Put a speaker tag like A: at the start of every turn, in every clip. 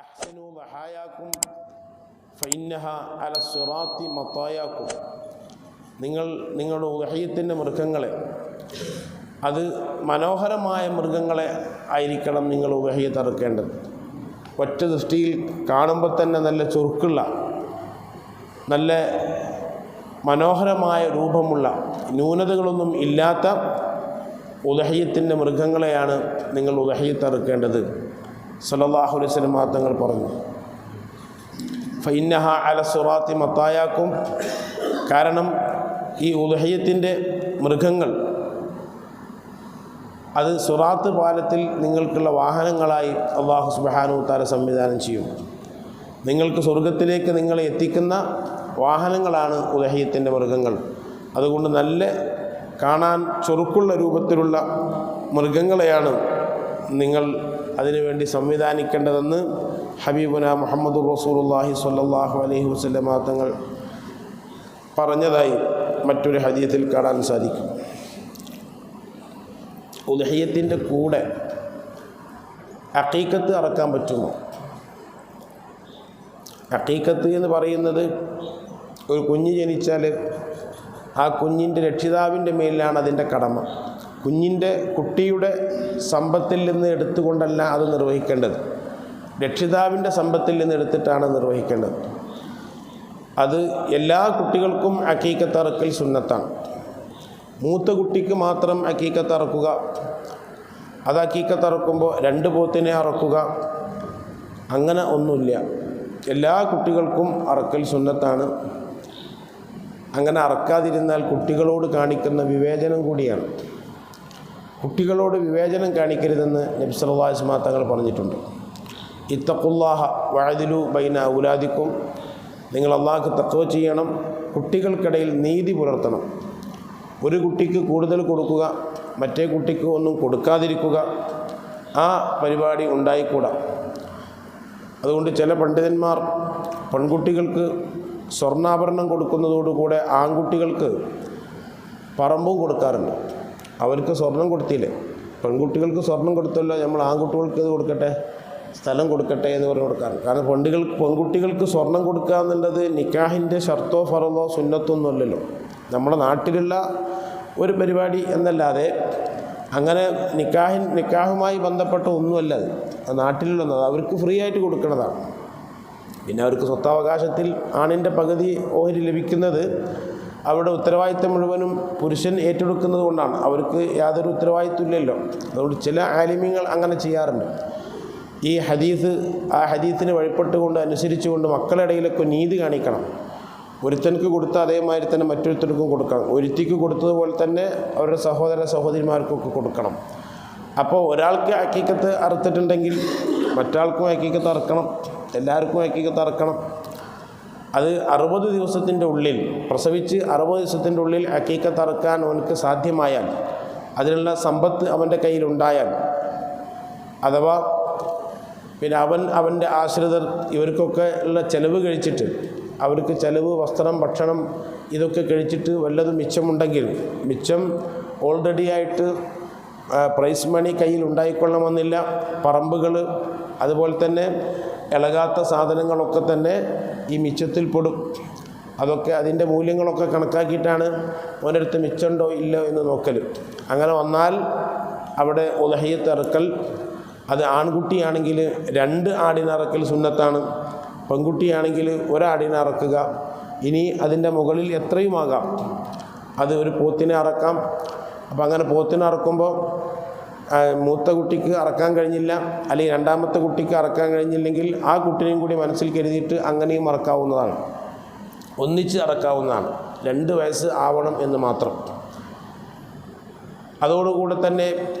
A: അഹ്സനു വഹായാക്കും ഫഇന്നഹ അല സിറാത്തി മത്തായാക്കും. നിങ്ങളുടെ ഉദഹയ്യത്തിൻ്റെ മൃഗങ്ങളെ, അത് മനോഹരമായ മൃഗങ്ങളെ ആയിരിക്കണം നിങ്ങൾ ഉദഹയ്യത്ത് അറുക്കേണ്ടത്. ഒറ്റ ദൃഷ്ടിയിൽ കാണുമ്പോൾ തന്നെ നല്ല ചുറുക്കുള്ള, നല്ല മനോഹരമായ രൂപമുള്ള, ന്യൂനതകളൊന്നും ഇല്ലാത്ത ഉദഹയ്യത്തിൻ്റെ മൃഗങ്ങളെയാണ് നിങ്ങൾ ഉദഹയ്യത്ത് അറുക്കേണ്ടത്. സല്ലല്ലാഹു അലൈഹി വസല്ലം തങ്ങൾ പറഞ്ഞു, ഫഇന്നഹ അല സിറാത്തി മത്തായാക്കും. കാരണം ഈ ഉദഹയ്യത്തിൻ്റെ മൃഗങ്ങൾ അത് സിറാത്ത് പാലത്തിൽ നിങ്ങൾക്കുള്ള വാഹനങ്ങളായി അല്ലാഹു സുബ്ഹാനഹു വ തആല സംവിധാനം ചെയ്യും. നിങ്ങൾക്ക് സ്വർഗത്തിലേക്ക് നിങ്ങളെ എത്തിക്കുന്ന വാഹനങ്ങളാണ് ഉദഹയ്യത്തിൻ്റെ മൃഗങ്ങൾ. അതുകൊണ്ട് നല്ല കാണാൻ ചൊറുക്കുള്ള രൂപത്തിലുള്ള മൃഗങ്ങളെയാണ് നിങ്ങൾ അതിനുവേണ്ടി സംവിധാനിക്കേണ്ടതെന്ന് ഹബീബുന മുഹമ്മദുർ റസൂലുള്ളാഹി സ്വല്ലല്ലാഹു അലൈഹി വസല്ലം തങ്ങൾ പറഞ്ഞതായി മറ്റൊരു ഹദീസിൽ കാണാൻ സാധിക്കും. ഉദഹയ്യത്തിൻ്റെ കൂടെ അഖീഖത്ത് അറക്കാൻ പറ്റുമോ? അഖീഖത്ത് എന്ന് പറയുന്നത്, ഒരു കുഞ്ഞ് ജനിച്ചാൽ ആ കുഞ്ഞിൻ്റെ രക്ഷിതാവിൻ്റെ മേലിലാണ് അതിൻ്റെ കടമ. കുട്ടിയുടെ സമ്പത്തിൽ നിന്ന് എടുത്തുകൊണ്ടല്ല അത് നിർവഹിക്കേണ്ടത്, രക്ഷിതാവിൻ്റെ സമ്പത്തിൽ നിന്ന് എടുത്തിട്ടാണ് നിർവഹിക്കേണ്ടത്. അത് എല്ലാ കുട്ടികൾക്കും അഖീഖത്ത് അറക്കൽ സുന്നത്താണ്. മൂത്ത കുട്ടിക്ക് മാത്രം അഖീഖത്ത് അറക്കുക, അത് അഖീഖത്ത് അറക്കുമ്പോൾ 2 പോത്തിനെ അറക്കുക, അങ്ങനെ ഒന്നുമില്ല. എല്ലാ കുട്ടികൾക്കും അറക്കൽ സുന്നത്താണ്. അങ്ങനെ അറക്കാതിരുന്നാൽ കുട്ടികളോട് കാണിക്കുന്ന വിവേചനം കൂടിയാണ്. കുട്ടികളോട് വിവേചനം കാണിക്കരുതെന്ന് നബി സല്ലല്ലാഹു അലൈഹി വസല്ലം തങ്ങൾ പറഞ്ഞിട്ടുണ്ട്. ഇത്തഖുല്ലാഹ വഅദിലു ബൈന ഔലാദിക്കും. നിങ്ങൾ അല്ലാഹുക്ക് തഖ്വ ചെയ്യണം, കുട്ടികൾക്കിടയിൽ നീതി പുലർത്തണം. ഒരു കുട്ടിക്ക് കൂടുതൽ കൊടുക്കുക, മറ്റേ കുട്ടിക്ക് ഒന്നും കൊടുക്കാതിരിക്കുക, ആ പരിപാടി ഉണ്ടായിക്കൂടാ. അതുകൊണ്ട് ചില പണ്ഡിതന്മാർ പെൺകുട്ടികൾക്ക് സ്വർണ്ണാഭരണം കൊടുക്കുന്നതോടുകൂടെ ആൺകുട്ടികൾക്ക് പറമ്പും കൊടുക്കാറുണ്ട്. അവർക്ക് സ്വർണം കൊടുത്തില്ലേ, പെൺകുട്ടികൾക്ക് സ്വർണം കൊടുത്തല്ലോ, നമ്മൾ ആൺകുട്ടികൾക്ക് ഇത് കൊടുക്കട്ടെ, സ്ഥലം കൊടുക്കട്ടെ എന്ന് പറഞ്ഞ് കൊടുക്കാറുണ്ട്. കാരണം പെൺകുട്ടികൾക്ക് സ്വർണം കൊടുക്കുക എന്നുള്ളത് നിക്കാഹിൻ്റെ ഷർത്തോ ഫറദോ സുന്നത്തോ ഒന്നുമല്ലല്ലോ, നമ്മുടെ നാട്ടിലുള്ള ഒരു പരിപാടി എന്നല്ലാതെ അങ്ങനെ നിക്കാഹുമായി ബന്ധപ്പെട്ട ഒന്നുമല്ല. അത് നാട്ടിലുള്ളത് അവർക്ക് ഫ്രീ ആയിട്ട് കൊടുക്കുന്നതാണ്. പിന്നെ അവർക്ക് സ്വത്തവകാശത്തിൽ ആണിൻ്റെ പകുതി ഓഹരി ലഭിക്കുന്നത് അവരുടെ ഉത്തരവാദിത്തം മുഴുവനും പുരുഷൻ ഏറ്റെടുക്കുന്നത് കൊണ്ടാണ്. അവർക്ക് യാതൊരു ഉത്തരവാദിത്വം ഇല്ലല്ലോ. അതുകൊണ്ട് ചില ആലിമ്യങ്ങൾ അങ്ങനെ ചെയ്യാറുണ്ട്. ഈ ആ ഹദീസിന് വഴിപ്പെട്ടുകൊണ്ട് അനുസരിച്ചുകൊണ്ട് മക്കളുടെ ഇടയിലൊക്കെ നീതി കാണിക്കണം. ഒരുത്തനക്ക് കൊടുത്ത അതേമാതിരി തന്നെ മറ്റൊരുത്തർക്കും കൊടുക്കണം. ഒരുത്തിക്ക് കൊടുത്തതുപോലെ തന്നെ അവരുടെ സഹോദരിമാർക്കൊക്കെ കൊടുക്കണം. അപ്പോൾ ഒരാൾക്ക് അഖീഖത്ത് അറുത്തിട്ടുണ്ടെങ്കിൽ മറ്റാൾക്കും അഖീഖത്ത് അറക്കണം, എല്ലാവർക്കും അഖീഖത്ത് അറക്കണം. അത് 60 ദിവസത്തിൻ്റെ ഉള്ളിൽ, പ്രസവിച്ച് 60 ദിവസത്തിൻ്റെ ഉള്ളിൽ അഖീഖത്ത് അറക്കാൻ അവനക്ക് സാധ്യമായാൽ, അതിനുള്ള സമ്പത്ത് അവൻ്റെ കയ്യിലുണ്ടായാൽ, അഥവാ പിന്നെ അവൻ്റെ ആശ്രിതർ ഇവർക്കൊക്കെ ഉള്ള ചെലവ് കഴിച്ചിട്ട്, അവർക്ക് ചെലവ്, വസ്ത്രം, ഭക്ഷണം ഇതൊക്കെ കഴിച്ചിട്ട് വല്ലതും മിച്ചമുണ്ടെങ്കിൽ, മിച്ചം ഓൾറെഡി ആയിട്ട് പ്രൈസ് മണി കയ്യിൽ ഉണ്ടായിക്കൊള്ളണമെന്നില്ല. പറമ്പുകൾ, അതുപോലെ തന്നെ ഇളകാത്ത സാധനങ്ങളൊക്കെ തന്നെ ഈ മിച്ചത്തിൽ പെടും. അതൊക്കെ അതിൻ്റെ മൂല്യങ്ങളൊക്കെ കണക്കാക്കിയിട്ടാണ് ഓരോരുത്തർ മിച്ചമുണ്ടോ ഇല്ലോ എന്ന് നോക്കൽ. അങ്ങനെ വന്നാൽ അവിടെ ഉദഹയ്യത്ത് അറുക്കൽ, അത് ആൺകുട്ടിയാണെങ്കിൽ 2 ആടിനെ അറക്കൽ സുന്നത്താണ്, പെൺകുട്ടിയാണെങ്കിൽ 1 ആടിനെ അറക്കുക. ഇനി അതിൻ്റെ മുകളിൽ എത്രയുമാകാം, അത് ഒരു പോത്തിനെ അറക്കാം. അപ്പം അങ്ങനെ പോത്തിനെ അറക്കുമ്പോൾ മൂത്ത കുട്ടിക്ക് അറക്കാൻ കഴിഞ്ഞില്ല, അല്ലെങ്കിൽ രണ്ടാമത്തെ കുട്ടിക്ക് അറക്കാൻ കഴിഞ്ഞില്ലെങ്കിൽ ആ കുട്ടിനെയും കൂടി മനസ്സിൽ കരുതിയിട്ട് അങ്ങനെയും അറക്കാവുന്നതാണ്, ഒന്നിച്ച് അറക്കാവുന്നതാണ്. 2 വയസ്സ് ആവണം എന്ന് മാത്രം. അതോടുകൂടെ തന്നെ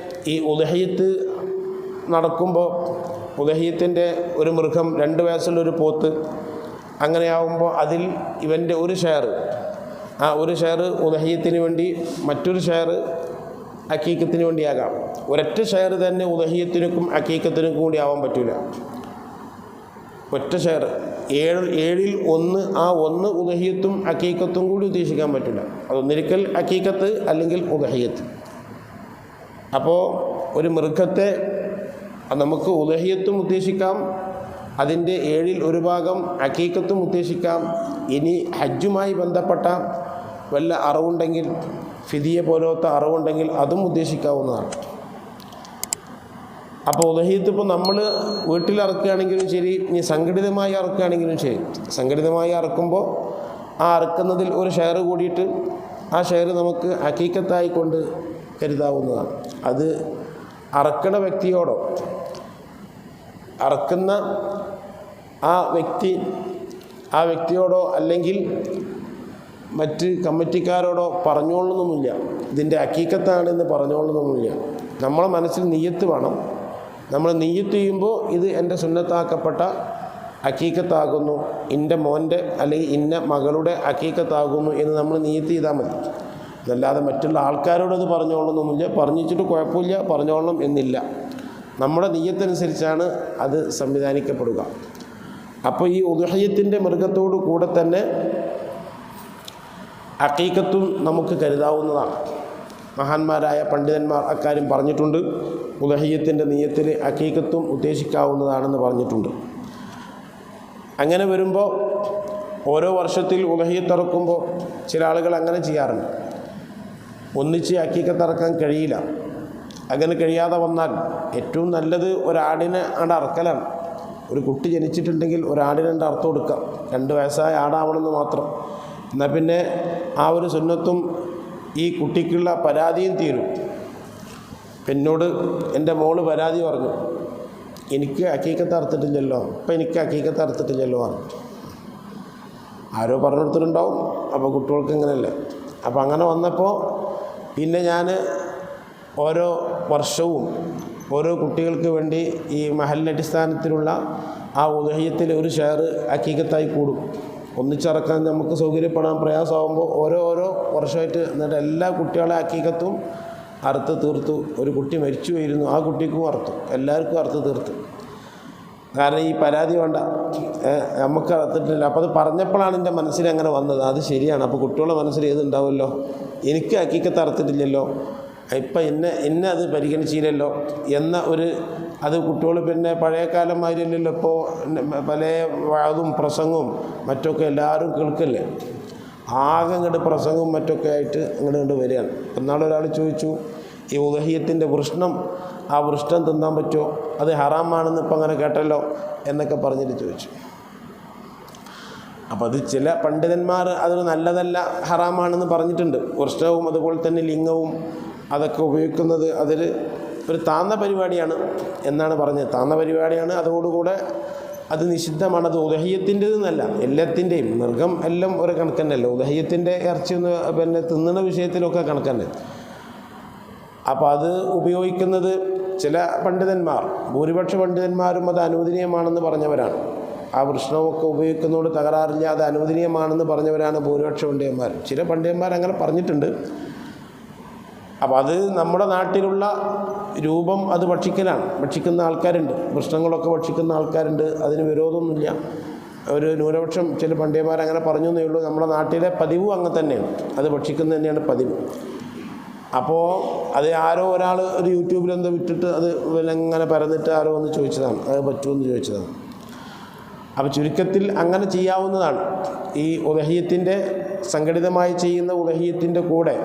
A: ഈ ഉദഹയ്യത്ത് നടക്കുമ്പോൾ ഉദഹയ്യത്തിൻ്റെ ഒരു മൃഗം, 2 വയസ്സുള്ളൊരു പോത്ത്, അങ്ങനെയാവുമ്പോൾ അതിൽ ഇവൻ്റെ ഒരു ഷെയർ, ആ ഒരു ഷെയർ ഉദഹയ്യത്തിന് വേണ്ടി, മറ്റൊരു ഷെയർ അഖീഖത്തിന് വേണ്ടിയാകാം. ഒരൊറ്റ ഷെയർ തന്നെ ഉദഹയ്യത്തിനും അഖീഖത്തിനും കൂടി ആവാൻ പറ്റില്ല. ഒറ്റ ഷെയർ 7-ൽ 1, ആ 1 ഉദഹയ്യത്തും അഖീഖത്തും കൂടി ഉദ്ദേശിക്കാൻ പറ്റില്ല. അതൊന്നിരിക്കൽ അഖീഖത്ത് അല്ലെങ്കിൽ ഉദഹയ്യത്ത്. അപ്പോൾ ഒരു മൃഗത്തെ നമുക്ക് ഉദഹയ്യത്തും ഉദ്ദേശിക്കാം, അതിൻ്റെ 7ൽ ഒരു ഭാഗം അക്കീക്കത്തും ഉദ്ദേശിക്കാം. ഇനി ഹജ്ജുമായി ബന്ധപ്പെട്ട വല്ല അറിവുണ്ടെങ്കിൽ, ഫിദിയ പോലത്തെ അറിവുണ്ടെങ്കിൽ അതും ഉദ്ദേശിക്കാവുന്നതാണ്. അപ്പോൾ ഉദഹീത്ത് ഇപ്പോൾ നമ്മൾ വീട്ടിൽ അറക്കുകയാണെങ്കിലും ശരി, ഇനി സംഘടിതമായി അറക്കുകയാണെങ്കിലും ശരി, സംഘടിതമായി അറക്കുമ്പോൾ ആ അറക്കുന്നതിൽ ഒരു ഷെയർ കൂടിയിട്ട് ആ ഷെയർ നമുക്ക് ഹക്കീക്കത്തായി കൊണ്ട് കരുതാവുന്നതാണ്. അത് അറക്കണ വ്യക്തിയോടോ അറക്കുന്ന ആ വ്യക്തിയോടോ അല്ലെങ്കിൽ മറ്റ് കമ്മിറ്റിക്കാരോടോ പറഞ്ഞോളണമെന്നില്ല, ഇതിൻ്റെ ഹക്കീക്കത്താണെന്ന് പറഞ്ഞോളണമെന്നില്ല. നമ്മളെ മനസ്സിൽ നിയ്യത്ത് വേണം. നമ്മൾ നിയ്യത്ത് ചെയ്യുമ്പോൾ ഇത് എൻ്റെ സുന്നത്താക്കപ്പെട്ട ഹക്കീക്കത്താകുന്നു, ഇൻ്റെ മോൻ്റെ അല്ലെങ്കിൽ ഇന്ന മകളുടെ ഹക്കീക്കത്താകുന്നു എന്ന് നമ്മൾ നിയ്യത്ത് ചെയ്താൽ മതി. അതല്ലാതെ മറ്റുള്ള ആൾക്കാരോടത് പറഞ്ഞോളണമെന്നില്ല. പറഞ്ഞിട്ട് കുഴപ്പമില്ല, പറഞ്ഞോളണം എന്നില്ല. നമ്മുടെ നിയ്യത്തനുസരിച്ചാണ് അത് സംവിധാനിക്കപ്പെടുക. അപ്പോൾ ഈ ഉദ്ഹിയ്യത്തിൻ്റെ മൃഗത്തോടു കൂടെ തന്നെ അഖീഖത്തും നമുക്ക് കരുതാവുന്നതാണ്. മഹാന്മാരായ പണ്ഡിതന്മാർ അക്കാര്യം പറഞ്ഞിട്ടുണ്ട്. ഉദ്ഹിയ്യത്തിൻ്റെ നിയ്യത്തിൽ അഖീഖത്തും ഉദ്ദേശിക്കാവുന്നതാണെന്ന് പറഞ്ഞിട്ടുണ്ട്. അങ്ങനെ വരുമ്പോൾ ഓരോ വർഷത്തിൽ ഉദ്ഹിയ്യത്ത് ഇറക്കുമ്പോൾ ചില ആളുകൾ അങ്ങനെ ചെയ്യാറുണ്ട്. ഒന്നിച്ച് അഖീഖത്ത് ഇറക്കാൻ കഴിയില്ല. അങ്ങനെ കഴിയാതെ വന്നാൽ ഏറ്റവും നല്ലത് ഒരാടിനെ അറക്കലാണ്. ഒരു കുട്ടി ജനിച്ചിട്ടുണ്ടെങ്കിൽ ഒരാടിനെ അർത്ഥം കൊടുക്കാം. 2 വയസ്സായ ആടാവണമെന്ന് മാത്രം. എന്നാൽ പിന്നെ ആ ഒരു സുന്നത്തും ഈ കുട്ടിക്കുള്ള പരാതിയും തീരും. എന്നോട് എൻ്റെ മോള് പരാതി പറഞ്ഞു, എനിക്ക് ഹക്കീക്കത്ത് അറുത്തിട്ടില്ലല്ലോ, ഇപ്പം എനിക്ക് ഹക്കീക്കത്ത് അറുത്തിട്ടില്ലല്ലോ പറഞ്ഞു. ആരോ പറഞ്ഞു കൊടുത്തിട്ടുണ്ടാവും. അപ്പോൾ കുട്ടികൾക്ക് ഇങ്ങനെയല്ലേ. അപ്പോൾ അങ്ങനെ വന്നപ്പോൾ പിന്നെ ഞാൻ ഓരോ വർഷവും ഓരോ കുട്ടികൾക്ക് വേണ്ടി ഈ മഹല്ലടിസ്ഥാനത്തിലുള്ള ആ ഉദ്ഹിയ്യത്തിൽ ഒരു ഷെയർ ഹക്കീക്കത്തായി കൂടും. ഒന്നിച്ചിറക്കാൻ നമുക്ക് സൗകര്യപ്പെടാൻ പ്രയാസമാകുമ്പോൾ ഓരോ വർഷമായിട്ട് എന്നിട്ട് എല്ലാ കുട്ടികളെ ഹക്കീക്കത്തും അറുത്ത് തീർത്തു. ഒരു കുട്ടി മരിച്ചു പോയിരുന്നു, ആ കുട്ടിക്കും അറുത്തു, എല്ലാവർക്കും അറുത്ത് തീർത്തു. കാരണം ഈ പരാതി വേണ്ട, നമുക്ക് അറുത്തിട്ടില്ല. അപ്പോൾ അത് പറഞ്ഞപ്പോഴാണ് എൻ്റെ മനസ്സിൽ അങ്ങനെ വന്നത്. അത് ശരിയാണ്. അപ്പോൾ കുട്ടികളുടെ മനസ്സിൽ ഏതുണ്ടാവുമല്ലോ, എനിക്ക് ഹക്കീക്കത്ത് അറുത്തിട്ടില്ലല്ലോ, ഇപ്പം എന്നെ അത് പരിഗണിച്ചില്ലല്ലോ എന്ന അത് കുട്ടികൾ പിന്നെ പഴയ കാലം മാതിരിയല്ലല്ലോ. ഇപ്പോൾ പല വാതും പ്രസംഗവും മറ്റൊക്കെ എല്ലാവരും കേൾക്കല്ലേ. ആകെ ഇങ്ങോട്ട് പ്രസംഗവും മറ്റൊക്കെ ആയിട്ട് ഇങ്ങോട്ട് വരികയാണ്. എന്നാളൊരാൾ ചോദിച്ചു, ഈ ഉദ്ഹിയ്യത്തിൻ്റെ വൃഷ്ണം, ആ വൃഷ്ണം തിന്നാൻ പറ്റുമോ, അത് ഹറാമാണെന്ന് ഇപ്പം അങ്ങനെ കേട്ടല്ലോ എന്നൊക്കെ പറഞ്ഞിട്ട് ചോദിച്ചു. അപ്പോൾ അത് ചില പണ്ഡിതന്മാർ അതിന് നല്ലതല്ല, ഹറാമാണെന്ന് പറഞ്ഞിട്ടുണ്ട്. വൃഷ്ണവും അതുപോലെ തന്നെ ലിംഗവും അതൊക്കെ ഉപയോഗിക്കുന്നത് അതിൽ ഒരു താന്ന പരിപാടിയാണ് എന്നാണ് പറഞ്ഞത്. താന്ന പരിപാടിയാണ്, അതോടുകൂടെ അത് നിഷിദ്ധമാണ്. അത് ഉദ്ഹിയ്യത്തിൻ്റെതെന്നല്ല, എല്ലാത്തിൻ്റെയും മൃഗം എല്ലാം ഒരു കണക്കന്നല്ല. ഉദ്ഹിയ്യത്തിൻ്റെ ഇറച്ചി പിന്നെ തിന്നുന്ന വിഷയത്തിലൊക്കെ കണക്കന്നെ. അപ്പോൾ അത് ഉപയോഗിക്കുന്നത് ചില പണ്ഡിതന്മാർ, ഭൂരിപക്ഷ പണ്ഡിതന്മാരും അത് അനുവദനീയമാണെന്ന് പറഞ്ഞവരാണ്. ആ വൃഷ്ണമൊക്കെ ഉപയോഗിക്കുന്നതോട് തകരാറില്ല, അത് അനുവദനീയമാണെന്ന് പറഞ്ഞവരാണ് ഭൂരിപക്ഷ പണ്ഡിതന്മാർ. ചില പണ്ഡിതന്മാർ അങ്ങനെ പറഞ്ഞിട്ടുണ്ട്. അപ്പോൾ അത് നമ്മുടെ നാട്ടിലുള്ള രൂപം അത് ഭക്ഷിക്കുന്ന ആൾക്കാരുണ്ട്, വൃഷ്ണങ്ങളൊക്കെ ഭക്ഷിക്കുന്ന ആൾക്കാരുണ്ട്. അതിന് വിരോധമൊന്നുമില്ല. ഒരു ന്യൂനപക്ഷം ചില പണ്ഡിതന്മാർ അങ്ങനെ പറഞ്ഞു എന്നേ ഉള്ളൂ. നമ്മുടെ നാട്ടിലെ പതിവും അങ്ങനെ തന്നെയാണ്, അത് ഭക്ഷിക്കുന്നത് തന്നെയാണ് പതിവ്. അപ്പോൾ അത് ആരോ ഒരാൾ ഒരു യൂട്യൂബിലെന്തോ വിട്ടിട്ട് അത് അങ്ങനെ പരന്നിട്ട് ആരോ ഒന്ന് ചോദിച്ചതാണ്, അത് പറ്റുമെന്ന് ചോദിച്ചതാണ്. അപ്പോൾ ചുരുക്കത്തിൽ അങ്ങനെ ചെയ്യാവുന്നതാണ്. ഈ ഉദ്ഹിയ്യത്തിൻ്റെ സംഘടിതമായി ചെയ്യുന്ന ഉദ്ഹിയ്യത്തിൻ്റെ കൂടെ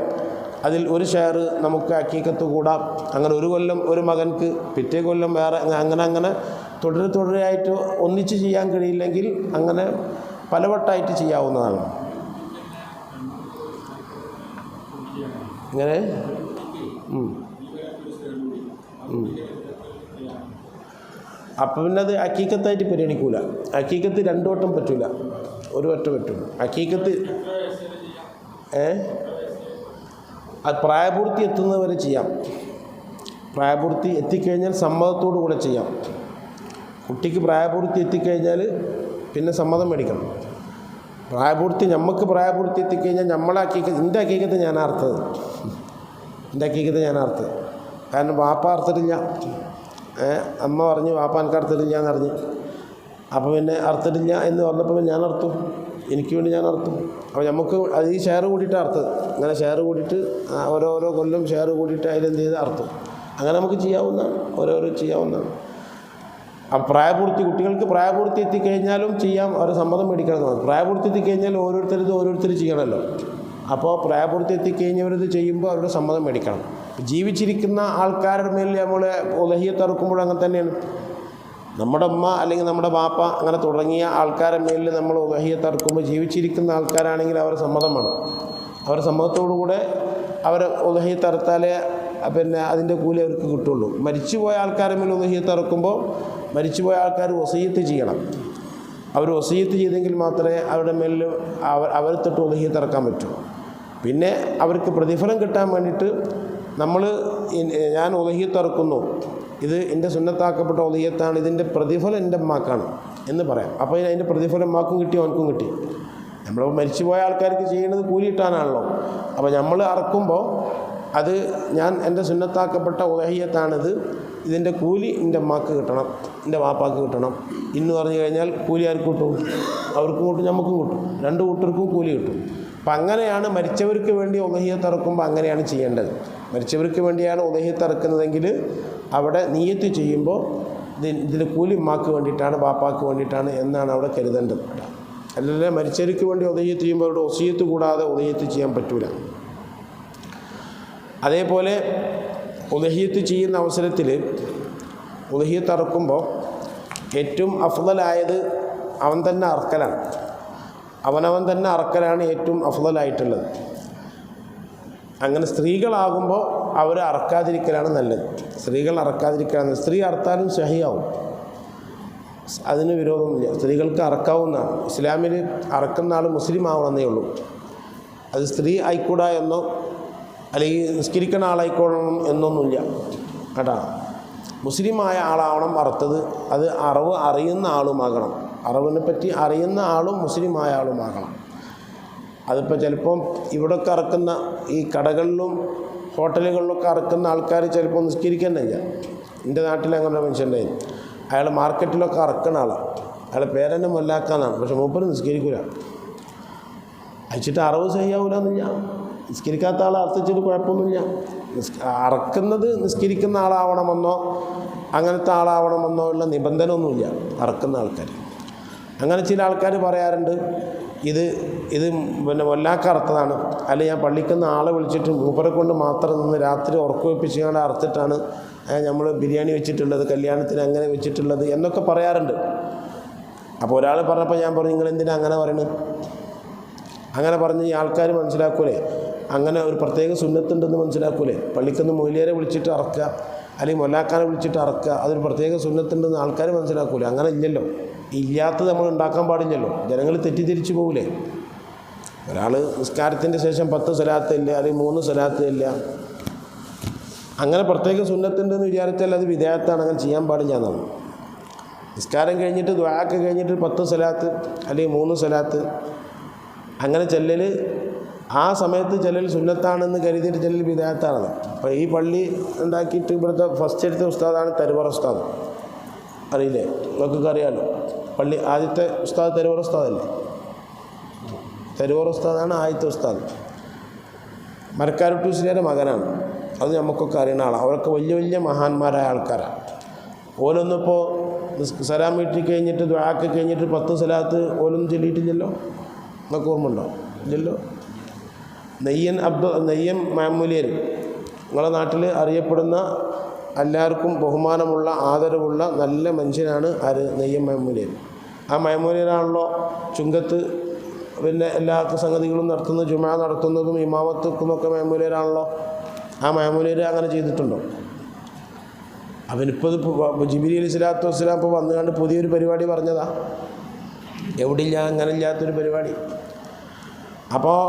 A: അതിൽ ഒരു ഷെയർ നമുക്ക് ഹക്കീക്കത്ത് കൂടാം. അങ്ങനെ ഒരു കൊല്ലം ഒരു മകൻക്ക്, പിറ്റേ കൊല്ലം വേറെ, അങ്ങനെ തുടരെയായിട്ട് ഒന്നിച്ച് ചെയ്യാൻ കഴിയില്ലെങ്കിൽ അങ്ങനെ പലവട്ടായിട്ട് ചെയ്യാവുന്നതാണ്. ഇങ്ങനെ അപ്പം പിന്നെ അത് ഹക്കീക്കത്തായിട്ട് പരിഗണിക്കൂല. ഹക്കീക്കത്ത് 2 വട്ടം പറ്റൂല, ഒരു വട്ടം പറ്റുള്ളൂ. ഹക്കീക്കത്ത് അത് പ്രായപൂർത്തി എത്തുന്നവരെ ചെയ്യാം. പ്രായപൂർത്തി എത്തിക്കഴിഞ്ഞാൽ സമ്മതത്തോടു കൂടെ ചെയ്യാം. കുട്ടിക്ക് പ്രായപൂർത്തി എത്തിക്കഴിഞ്ഞാൽ പിന്നെ സമ്മതം മേടിക്കണം. നമുക്ക് പ്രായപൂർത്തി എത്തിക്കഴിഞ്ഞാൽ എൻ്റെ ഹക്കീക്കത്ത് ഞാൻ അർത്ഥത്. കാരണം വാപ്പ അർത്ഥത്തില്ല, അമ്മ പറഞ്ഞു വാപ്പ എനിക്ക് അർത്ഥത്തില്ല എന്നറിഞ്ഞ്. അപ്പോൾ പിന്നെ അർത്ഥത്തില്ല എന്ന് പറഞ്ഞപ്പോൾ ഞാൻ അർത്ഥം, എനിക്ക് വേണ്ടി ഞാൻ അർത്ഥം. അപ്പോൾ നമുക്ക് അത് ഈ ഷെയർ കൂടിയിട്ട് അർത്ഥം, അങ്ങനെ ഷെയർ കൂടിയിട്ട് ഓരോരോ കൊല്ലം ഷെയർ കൂടിയിട്ട് അതിലെന്ത് ചെയ്ത് അർത്ഥം. അങ്ങനെ നമുക്ക് ചെയ്യാവുന്നതാണ്, ഓരോരോ ചെയ്യാവുന്നതാണ്. കുട്ടികൾക്ക് പ്രായപൂർത്തി എത്തിക്കഴിഞ്ഞാലും ചെയ്യാം, അവർ സമ്മതം മേടിക്കണം. പ്രായപൂർത്തി എത്തിക്കഴിഞ്ഞാൽ ഓരോരുത്തർ ചെയ്യണമല്ലോ. അപ്പോൾ പ്രായപൂർത്തി എത്തിക്കഴിഞ്ഞവരിത് ചെയ്യുമ്പോൾ അവരുടെ സമ്മതം മേടിക്കണം. ജീവിച്ചിരിക്കുന്ന ആൾക്കാരുടെ മേൽ നമ്മൾ ഉലഹിയത്ത് അറുക്കുമ്പോൾ അങ്ങനെ തന്നെയാണ്. നമ്മുടെ ഉമ്മ അല്ലെങ്കിൽ നമ്മുടെ ബാപ്പ അങ്ങനെ തുടങ്ങിയ ആൾക്കാരുടെ മേലിൽ നമ്മൾ ഉലഹിയത്ത് അറുക്കുമ്പോൾ ജീവിച്ചിരിക്കുന്ന ആൾക്കാരാണെങ്കിൽ അവരുടെ സമ്മതം വേണം. അവരുടെ സമ്മതത്തോടുകൂടെ അവർ ഉലഹിയത്ത് അറുത്താലേ അതിൻ്റെ കൂലി അവർക്ക് കിട്ടുള്ളൂ. മരിച്ചുപോയ ആൾക്കാരുടെ മേൽ ഉലഹിയത്ത് അറുക്കുമ്പോൾ മരിച്ചുപോയ ആൾക്കാർ വസീയത്ത് ചെയ്യണം. അവർ വസീയത്ത് ചെയ്തെങ്കിൽ മാത്രമേ അവരുടെ മേലിൽ അവർ തൊട്ട് ഉലഹിയത്ത് ഇറക്കാൻ പറ്റൂ. പിന്നെ അവർക്ക് പ്രതിഫലം കിട്ടാൻ വേണ്ടിയിട്ട് ഞാൻ ഉലഹിയത്ത് ഇറക്കുന്നു, ഇത് എൻ്റെ സുന്നത്താക്കപ്പെട്ട ഉലഹിയത്താണ്, ഇതിൻ്റെ പ്രതിഫലം എൻ്റെ ഉമ്മാക്കാണ് എന്ന് പറയാം. അപ്പോൾ അതിൻ്റെ പ്രതിഫലം ഉമ്മാക്കും കിട്ടി, അവനക്കും കിട്ടി. നമ്മൾ മരിച്ചുപോയ ആൾക്കാർക്ക് ചെയ്യുന്നത് കൂലി കിട്ടാനാണല്ലോ. അപ്പോൾ നമ്മൾ അറക്കുമ്പോൾ അത് ഞാൻ എൻ്റെ സുന്നത്താക്കപ്പെട്ട ഉലഹിയത്താണിത്, ഇതിൻ്റെ കൂലി എൻ്റെ ഉമ്മാക്ക് കിട്ടണം, എൻ്റെ വാപ്പാക്ക് കിട്ടണം എന്ന് പറഞ്ഞു കഴിഞ്ഞാൽ കൂലി ആർക്ക് കിട്ടും? അവർക്കും കിട്ടും, നമുക്കും കിട്ടും, രണ്ട് കൂട്ടർക്കും കൂലി കിട്ടും. അപ്പം അങ്ങനെയാണ് മരിച്ചവർക്ക് വേണ്ടി ഉലഹിയത്ത് ഇറക്കുമ്പോൾ അങ്ങനെയാണ് ചെയ്യേണ്ടത്. മരിച്ചവർക്ക് വേണ്ടിയാണ് ഉലഹിയത്ത് ഇറക്കുന്നതെങ്കിൽ അവിടെ നിയ്യത്ത് ചെയ്യുമ്പോൾ ഇതിൻ്റെ കൂലി ഉമ്മാക്ക് വേണ്ടിയിട്ടാണ്, ബാപ്പാക്ക് വേണ്ടിയിട്ടാണ് എന്നാണ് അവിടെ കരുതേണ്ടത്. അല്ലല്ലേ മരിച്ചവർക്ക് വേണ്ടി ഉലഹിയത്ത് ചെയ്യുമ്പോൾ അവരുടെ വസിയത്ത് കൂടാതെ ഉലഹിയത്ത് ചെയ്യാൻ പറ്റൂല. അതേപോലെ ഉലഹിയത്ത് ചെയ്യുന്ന അവസരത്തിൽ ഉലഹിയത്ത് അറക്കുമ്പോൾ ഏറ്റവും അഫ്ളലായത് അവൻ തന്നെ അറക്കലാണ്. അവനവൻ തന്നെ അറക്കലാണ് ഏറ്റവും അഫ്ളലായിട്ടുള്ളത്. അങ്ങനെ സ്ത്രീകളാകുമ്പോൾ അവർ അറക്കാതിരിക്കലാണ് നല്ലത്. സ്ത്രീകൾ അറക്കാതിരിക്കലാണ്. സ്ത്രീ അറുത്താലും സഹിയാവും, അതിന് വിരോധമൊന്നുമില്ല. സ്ത്രീകൾക്ക് അറക്കാവുന്നതാണ്. ഇസ്ലാമിൽ അറക്കുന്ന ആൾ മുസ്ലിം ആവണമെന്നേ ഉള്ളൂ. അത് സ്ത്രീ ആയിക്കൂടാ എന്നോ അല്ലെങ്കിൽ നിസ്കരിക്കുന്ന ആളായിക്കോളണം എന്നൊന്നുമില്ല കേട്ടോ. മുസ്ലിമായ ആളാവണം അറുത്തത്. അത് അറിയുന്ന ആളുമാകണം. അറിവിനെ പറ്റി അറിയുന്ന ആളും മുസ്ലിമായ ആളുമാകണം. അതിപ്പോൾ ചിലപ്പം ഇവിടെയൊക്കെ അറക്കുന്ന ഈ കടകളിലും ഹോട്ടലുകളിലൊക്കെ അറക്കുന്ന ആൾക്കാർ ചിലപ്പോൾ നിസ്കരിക്കുന്നില്ല. എൻ്റെ നാട്ടിൽ അങ്ങനെ മനുഷ്യണ്ടായിരുന്നു. അയാൾ മാർക്കറ്റിലൊക്കെ അറക്കുന്ന ആളാണ്. അയാൾ പേരെന്നെ മൊല്ലാക്കാന്നാണ്. പക്ഷെ മൂപ്പര് നിസ്കരിക്കില്ല. അയച്ചിട്ട് അറിവ് ചെയ്യാവൂല എന്നില്ല. നിസ്കരിക്കാത്ത ആളെ അർത്ഥിച്ചിട്ട് കുഴപ്പമൊന്നുമില്ല. അറക്കുന്നത് നിസ്കരിക്കുന്ന ആളാവണമെന്നോ അങ്ങനത്തെ ആളാവണമെന്നോ ഉള്ള നിബന്ധന ഒന്നുമില്ല അറക്കുന്ന ആൾക്കാർ. അങ്ങനെ ചില ആൾക്കാർ പറയാറുണ്ട്, ഇത് വല്ലാക്ക അറുത്തതാണ്, അല്ലെങ്കിൽ ഞാൻ പള്ളിക്കുന്ന ആളെ വിളിച്ചിട്ട് മൂപ്പരെ കൊണ്ട് മാത്രം നിന്ന് രാത്രി ഉറക്കുവെപ്പിച്ച് ഞങ്ങൾ അറുത്തിട്ടാണ് നമ്മൾ ബിരിയാണി വെച്ചിട്ടുള്ളത്, കല്യാണത്തിന് അങ്ങനെ വെച്ചിട്ടുള്ളത് എന്നൊക്കെ പറയാറുണ്ട്. അപ്പോൾ ഒരാൾ പറഞ്ഞപ്പോൾ ഞാൻ പറഞ്ഞു, നിങ്ങളെന്തിനാ അങ്ങനെ പറയുന്നത്? അങ്ങനെ പറഞ്ഞ് ഈ ആൾക്കാർ മനസ്സിലാക്കൂലേ, അങ്ങനെ ഒരു പ്രത്യേക സുന്നത്തുണ്ടെന്ന് മനസ്സിലാക്കൂലേ? പള്ളിക്കൊന്ന് മൊയ്ലിയരെ വിളിച്ചിട്ട് അറക്കുക, അല്ലെങ്കിൽ മൊല്ലാക്കാനെ വിളിച്ചിട്ട് അറക്കുക, അതൊരു പ്രത്യേക സുന്നത്തുണ്ടെന്ന് ആൾക്കാർ മനസ്സിലാക്കൂലേ? അങ്ങനെ ഇല്ലല്ലോ. ഇല്ലാത്തത് നമ്മൾ ഉണ്ടാക്കാൻ പാടില്ലല്ലോ. ജനങ്ങൾ തെറ്റിദ്ധരിച്ചു പോകില്ലേ? ഒരാൾ നിസ്കാരത്തിൻ്റെ ശേഷം 10 സ്വലാത്ത് ഇല്ല, അല്ലെങ്കിൽ 3 സ്വലാത്ത് ഇല്ല, അങ്ങനെ പ്രത്യേക സുന്നത്തുണ്ടെന്ന് വിചാരിച്ചാൽ അത് വിദേഹത്താണ്. അങ്ങനെ ചെയ്യാൻ പാടില്ല എന്നാണ്. നിസ്കാരം കഴിഞ്ഞിട്ട് ദുആക്ക് കഴിഞ്ഞിട്ട് 10 സ്വലാത്ത് അല്ലെങ്കിൽ 3 സ്വലാത്ത് അങ്ങനെ ചെല്ലൽ, ആ സമയത്ത് ചെല്ലൽ സുന്നത്താണെന്ന് കരുതിയിട്ട് ചെല്ലൽ വിദേഹത്താണത്. അപ്പോൾ ഈ പള്ളി ഉണ്ടാക്കിയിട്ട് ഇവിടുത്തെ ഫസ്റ്റ് എടുത്ത ഉസ്താദാണ് തരുവറ ഉസ്താദ്. അറിയില്ലേ? നിങ്ങൾക്കൊക്കെ അറിയാമല്ലോ. പള്ളി ആദ്യത്തെ ഉസ്താദ് തരുവറ ഉസ്താദല്ലേ? തരുവറ ഉസ്താദാണ് ആദ്യത്തെ ഉസ്താദ്. മരക്കാരുട്ടി ഉസ്താദിൻ്റെ മകനാണ്. അത് നമുക്കൊക്കെ അറിയുന്ന ആളാണ്. അവരൊക്കെ വലിയ വലിയ മഹാന്മാരായ ആൾക്കാരാണ്. ഓലൊന്നിപ്പോൾ സലാം വീട്ടി കഴിഞ്ഞിട്ട് ദുആക്ക് കഴിഞ്ഞിട്ട് 10 സ്വലാത്ത് ഓലൊന്നും ചൊല്ലിയിട്ടില്ലല്ലോ. നിങ്ങൾക്ക് ഓർമ്മ ഉണ്ടോ? ഇല്ലല്ലോ. നെയ്യം മാമൂലിയർ, നിങ്ങളുടെ നാട്ടിൽ അറിയപ്പെടുന്ന എല്ലാവർക്കും ബഹുമാനമുള്ള ആദരവുള്ള നല്ല മനുഷ്യനാണ് ആര്? നെയ്യം മാമൂലിയർ. ആ മാമൂലിയരാണല്ലോ ചുങ്കത്ത് എല്ലാ സംഗതികളും നടത്തുന്നത്, ജുമാ നടത്തുന്നതും ഇമാമത്തുക്കുന്നൊക്കെ മാമൂലിയരാണല്ലോ. ആ മാമൂലിയർ അങ്ങനെ ചെയ്തിട്ടുണ്ടോ? അവനിപ്പോൾ ജിബ്രീൽ അലൈഹിസ്സലാത്തു വസ്സലാം ഇപ്പോൾ വന്നുകൊണ്ട് പുതിയൊരു പരിപാടി പറഞ്ഞതാ. എവിടെയില്ല അങ്ങനെ ഇല്ലാത്തൊരു പരിപാടി. അപ്പോൾ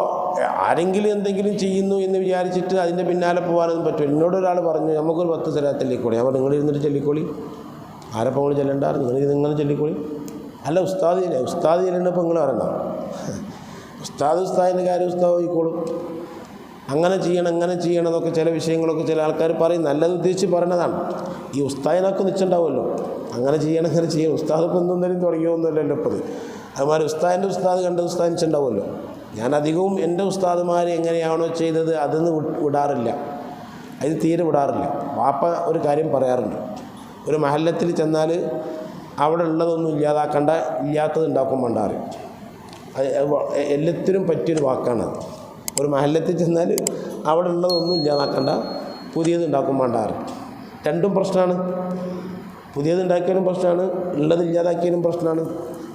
A: ആരെങ്കിലും എന്തെങ്കിലും ചെയ്യുന്നു എന്ന് വിചാരിച്ചിട്ട് അതിൻ്റെ പിന്നാലെ പോകാനൊന്നും പറ്റും. എന്നോടൊരാൾ പറഞ്ഞു, നമുക്കൊരു 10 സ്വലാത്തില്ലേക്കൂടി. അപ്പോൾ നിങ്ങൾ ഇരുന്നിട്ട് ചൊല്ലിക്കോളി. ആരപ്പോൾ നിങ്ങൾ ചെല്ലണ്ടാറ്? നിങ്ങൾ ചൊല്ലിക്കോളി. അല്ല ഉസ്താദ് ചെല്ലുന്നപ്പോൾ നിങ്ങൾ പറയണ്ട. ഉസ്താദിൻ്റെ കാര്യം ഉസ്താദ് പോയിക്കോളും. അങ്ങനെ ചെയ്യണം എന്നൊക്കെ ചില വിഷയങ്ങളൊക്കെ ചില ആൾക്കാർ പറയും. നല്ലത് ഉദ്ദേശിച്ച് പറയണതാണ്. ഈ ഉസ്താദിനൊക്കെ നിശ്ചയുണ്ടാവുമല്ലോ, അങ്ങനെ ചെയ്യണം. ഉസ്താദ് ഇപ്പം എന്തെങ്കിലും തുടങ്ങിയൊന്നുമല്ലല്ലോ ഇപ്പോൾ. അതുമാതിരി ഉസ്താദ് കണ്ട ഉസ്താദ് നിശ്ചയുണ്ടാവുമല്ലോ. ഞാൻ അധികവും എൻ്റെ ഉസ്താദുമാർ എങ്ങനെയാണോ ചെയ്തത് അതൊന്ന് വിടാറില്ല. അത് തീരെ വിടാറില്ല. വാപ്പ ഒരു കാര്യം പറയാറുണ്ട്. ഒരു മഹല്ലത്തിൽ ചെന്നാൽ അവിടെ ഉള്ളതൊന്നും ഇല്ലാതാക്കണ്ട, ഇല്ലാത്തത് ഉണ്ടാക്കും വേണ്ടാറ്. അത് എല്ലാത്തിനും പറ്റിയൊരു വാക്കാണത്. ഒരു മഹല്ലത്തിൽ ചെന്നാൽ അവിടെ ഉള്ളതൊന്നും ഇല്ലാതാക്കണ്ട, പുതിയത് ഉണ്ടാക്കും വേണ്ടാറ്. രണ്ടും പ്രശ്നമാണ്. പുതിയത് ഉണ്ടാക്കിയാലും പ്രശ്നമാണ്, ഉള്ളത് ഇല്ലാതാക്കിയാലും പ്രശ്നമാണ്.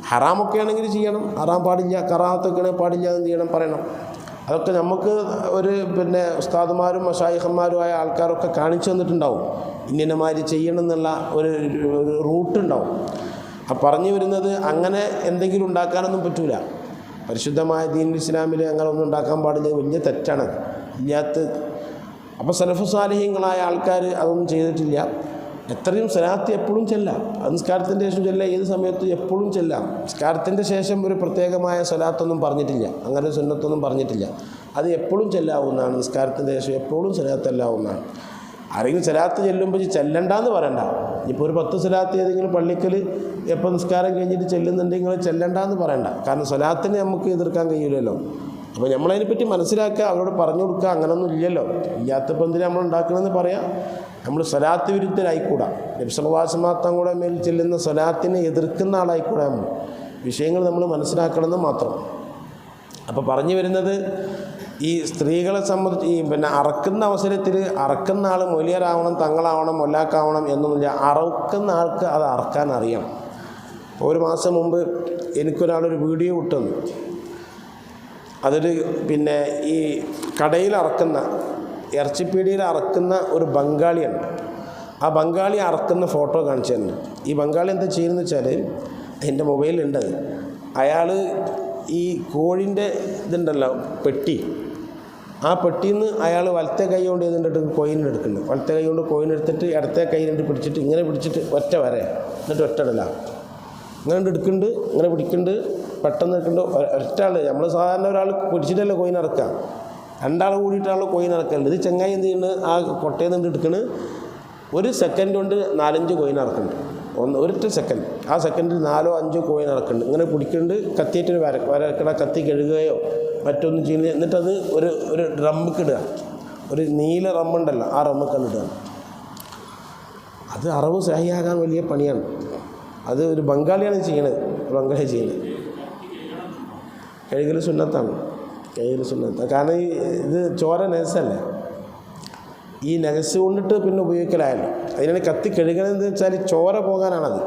A: ഹറാമൊക്കെ ആണെങ്കിൽ ചെയ്യണം, ഹറാം പാടില്ല, കറാഹത്തൊക്കെ ആണെങ്കിൽ പാടില്ല എന്ന് ചെയ്യണം, പറയണം. അതൊക്കെ നമുക്ക് ഒരു ഉസ്താദുമാരും മശായിഖന്മാരുമായ ആൾക്കാരൊക്കെ കാണിച്ചു തന്നിട്ടുണ്ടാവും. ഇന്നമാതിരി ചെയ്യണം എന്നുള്ള ഒരു റൂട്ടുണ്ടാവും. ആ പറഞ്ഞു വരുന്നത് അങ്ങനെ എന്തെങ്കിലും ഉണ്ടാക്കാനൊന്നും പറ്റൂല. പരിശുദ്ധമായ ദീനുൽ ഇസ്ലാമിൽ അങ്ങനെ ഒന്നും ഉണ്ടാക്കാൻ പാടില്ല, വലിയ തെറ്റാണ് ഇല്ലാത്ത. അപ്പോൾ സലഫ് സാലിഹീങ്ങളായ ആൾക്കാർ അതൊന്നും ചെയ്തിട്ടില്ല. എത്രയും സ്വലാത്ത് എപ്പോഴും ചെല്ലാം, നിസ്കാരത്തിൻ്റെ ശേഷം ചെല്ലാം, ഏത് സമയത്തും എപ്പോഴും ചെല്ലാം. നിസ്കാരത്തിൻ്റെ ശേഷം ഒരു പ്രത്യേകമായ സ്വലാത്തൊന്നും പറഞ്ഞിട്ടില്ല, അങ്ങനെ സുന്നത്തൊന്നും പറഞ്ഞിട്ടില്ല. അത് എപ്പോഴും ചെല്ലാവുന്നതാണ്. നിസ്കാരത്തിൻ്റെ ശേഷം എപ്പോഴും സ്വലാത്ത് എല്ലാവുന്നതാണ്. ആരെങ്കിലും സ്വലാത്ത് ചെല്ലുമ്പോൾ ചെല്ലണ്ടെന്ന് പറയണ്ട. ഇപ്പോൾ ഒരു 10 സ്വലാത്ത് ഏതെങ്കിലും പള്ളിക്കൽ എപ്പോൾ നിസ്കാരം കഴിഞ്ഞിട്ട് ചെല്ലുന്നുണ്ടെങ്കിൽ ചെല്ലണ്ടെന്ന് പറയണ്ട. കാരണം സ്വലാത്തിനെ നമുക്ക് എതിർക്കാൻ കഴിയില്ലല്ലോ. അപ്പോൾ നമ്മളതിനെപ്പറ്റി മനസ്സിലാക്കുക, അവരോട് പറഞ്ഞു കൊടുക്കുക. അങ്ങനൊന്നും ഇല്ലല്ലോ, ഇല്ലാത്തപ്പോൾ എന്തിനാ നമ്മൾ ഉണ്ടാക്കണമെന്ന് പറയാം. നമ്മൾ സ്വലാത്ത് വിരുദ്ധരായിക്കൂടാ. നബി സല്ലല്ലാഹു അലൈഹി വസല്ലം തങ്ങളുടെ മേൽ ചെല്ലുന്ന സ്വലാത്തിനെ എതിർക്കുന്ന ആളായിക്കൂടാ. വിഷയങ്ങൾ നമ്മൾ മനസ്സിലാക്കണമെന്ന് മാത്രം. അപ്പോൾ പറഞ്ഞു വരുന്നത്, ഈ സ്ത്രീകളെ സംബന്ധിച്ച് അറക്കുന്ന അവസരത്തിൽ അറക്കുന്ന ആൾ മൊലിയറാവണം, തങ്ങളാവണം, മൊല്ലാക്കാവണം എന്നൊന്നുമില്ല. അറക്കുന്ന ആൾക്ക് അത് അറക്കാൻ അറിയണം. ഒരു മാസം മുമ്പ് എനിക്കൊരാളൊരു വീഡിയോ ഇട്ടുതന്നു. അതൊരു ഈ കടയിൽ അറക്കുന്ന, ഇറച്ചിപ്പീടിയിൽ അറക്കുന്ന ഒരു ബംഗാളിയാണ്. ആ ബംഗാളി അറക്കുന്ന ഫോട്ടോ കാണിച്ചു തന്നെ. ഈ ബംഗാളി എന്താ ചെയ്യുന്നതെന്ന് വെച്ചാൽ, എൻ്റെ മൊബൈലുണ്ട്, അയാൾ ഈ കോഴിൻ്റെ ഇതുണ്ടല്ലോ പെട്ടി, ആ പെട്ടിയിൽ നിന്ന് അയാൾ വലത്തെ കൈ കൊണ്ട് ചെയ്തിട്ട് കോയിൻ എടുക്കുന്നുണ്ട്. വലത്തെ കൈ കൊണ്ട് കോയിൻ എടുത്തിട്ട് ഇടത്തെ കൈ കൊണ്ട് പിടിച്ചിട്ട് ഇങ്ങനെ പിടിച്ചിട്ട് ഒറ്റ വര, എന്നിട്ട് ഒറ്റ ഇടല, ഇങ്ങനെ എടുക്കുന്നുണ്ട്, ഇങ്ങനെ പിടിക്കുന്നുണ്ട്, പെട്ടെന്ന് എടുക്കുന്നുണ്ട്. ഒറ്റാൾ, നമ്മൾ സാധാരണ ഒരാൾ പിടിച്ചിട്ടല്ലേ കോയിൻ ഇറക്കുക, 2 ആൾ കൂടിയിട്ടാണ് കോയിൻ ഇറക്കലുണ്ട്. ഇത് ചെങ്ങായി എന്ത് ചെയ്യുന്നത്, ആ കൊട്ടയിൽ നിന്ന് എടുക്കുന്നത് 1 സെക്കൻഡ് കൊണ്ട് 4-5 കോയിൻ ഇറക്കുന്നുണ്ട്. ഒരൊറ്റ സെക്കൻഡ്, ആ സെക്കൻഡിൽ 4-5 കോയിൻ ഇറക്കുന്നുണ്ട്. ഇങ്ങനെ പിടിക്കുന്നുണ്ട്, കത്തിയിട്ടൊരു വരക്കട കത്തി കഴുകുകയോ മറ്റൊന്നും ചെയ്യുന്നത്. എന്നിട്ടത് ഒരു ഡ്രമ്മിക്ക് ഇടുക. ഒരു നീല റമ്മുണ്ടല്ലോ, ആ റമ്മിക്കാണ് ഇടുക. അത് അറവ് സഹിയാകാൻ വലിയ പണിയാണ്. അത് ഒരു ബംഗാളിയാണ് ചെയ്യണത്, ബംഗാളി ചെയ്യുന്നത്. കഴുകൽ സുന്നത്താണ്, കഴുകൽ സുന്നത്താണ്. കാരണം ഇത് ചോര നജസല്ലേ, ഈ നജസ് കൊണ്ടിട്ട് പിന്നെ ഉപയോഗിക്കലായല്ലോ. അതിനാണ് കത്തി കഴുകണമെന്ന് വെച്ചാൽ ചോര പോകാനാണത്,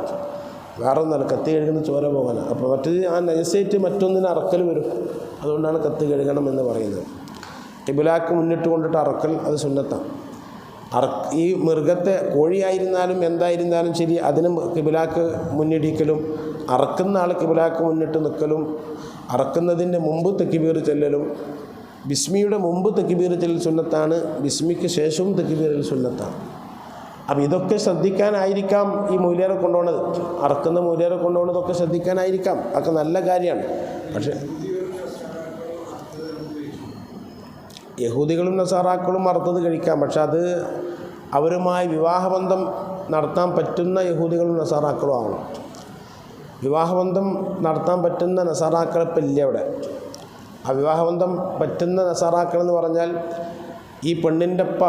A: വേറെ ഒന്നല്ല. കത്തി കഴുകുന്നത് ചോര പോകാനാണ്. അപ്പോൾ മറ്റേത് ആ നജസായിട്ട് മറ്റൊന്നിന് അറക്കൽ വരും. അതുകൊണ്ടാണ് കത്തി കഴുകണം എന്ന് പറയുന്നത്. ഖിബിലക്ക് മുന്നിട്ട് കൊണ്ടിട്ട് അറക്കൽ അത് സുന്നത്താണ്. ഈ മൃഗത്തെ, കോഴിയായിരുന്നാലും എന്തായിരുന്നാലും ശരി, അതിന് ഖിബിലക്ക് മുന്നിടിക്കലും, അറക്കുന്ന ആൾ ഖിബിലക്ക് മുന്നിട്ട് നിൽക്കലും, അറക്കുന്നതിൻ്റെ മുമ്പ് തക്ബീർ ചെല്ലലും, ബിസ്മിയുടെ മുമ്പ് തക്ബീർ ചെല്ലൽ സുന്നത്താണ്, ബിസ്മിക്ക് ശേഷവും തക്ബീർ സുന്നത്താണ്. അപ്പോൾ ഇതൊക്കെ ശ്രദ്ധിക്കാനായിരിക്കാം ഈ മൂല്യരെ കൊണ്ടുപോകുന്നത്, അറക്കുന്ന മൂല്യരെ കൊണ്ടുപോകുന്നതൊക്കെ ശ്രദ്ധിക്കാനായിരിക്കാം. അതൊക്കെ നല്ല കാര്യമാണ്. പക്ഷേ യഹൂദികളും നസാറാക്കളും അറുത്തത് കഴിക്കാം. പക്ഷെ അത് അവരുമായി വിവാഹബന്ധം നടത്താൻ പറ്റുന്ന യഹൂദികളും നസാറാക്കളും ആവണം. വിവാഹബന്ധം നടത്താൻ പറ്റുന്ന നസാറാക്കളിപ്പോൾ ഇല്ല അവിടെ. ആ വിവാഹബന്ധം പറ്റുന്ന നസാറാക്കൾ എന്ന് പറഞ്ഞാൽ ഈ പെണ്ണിൻ്റെ ഉപ്പ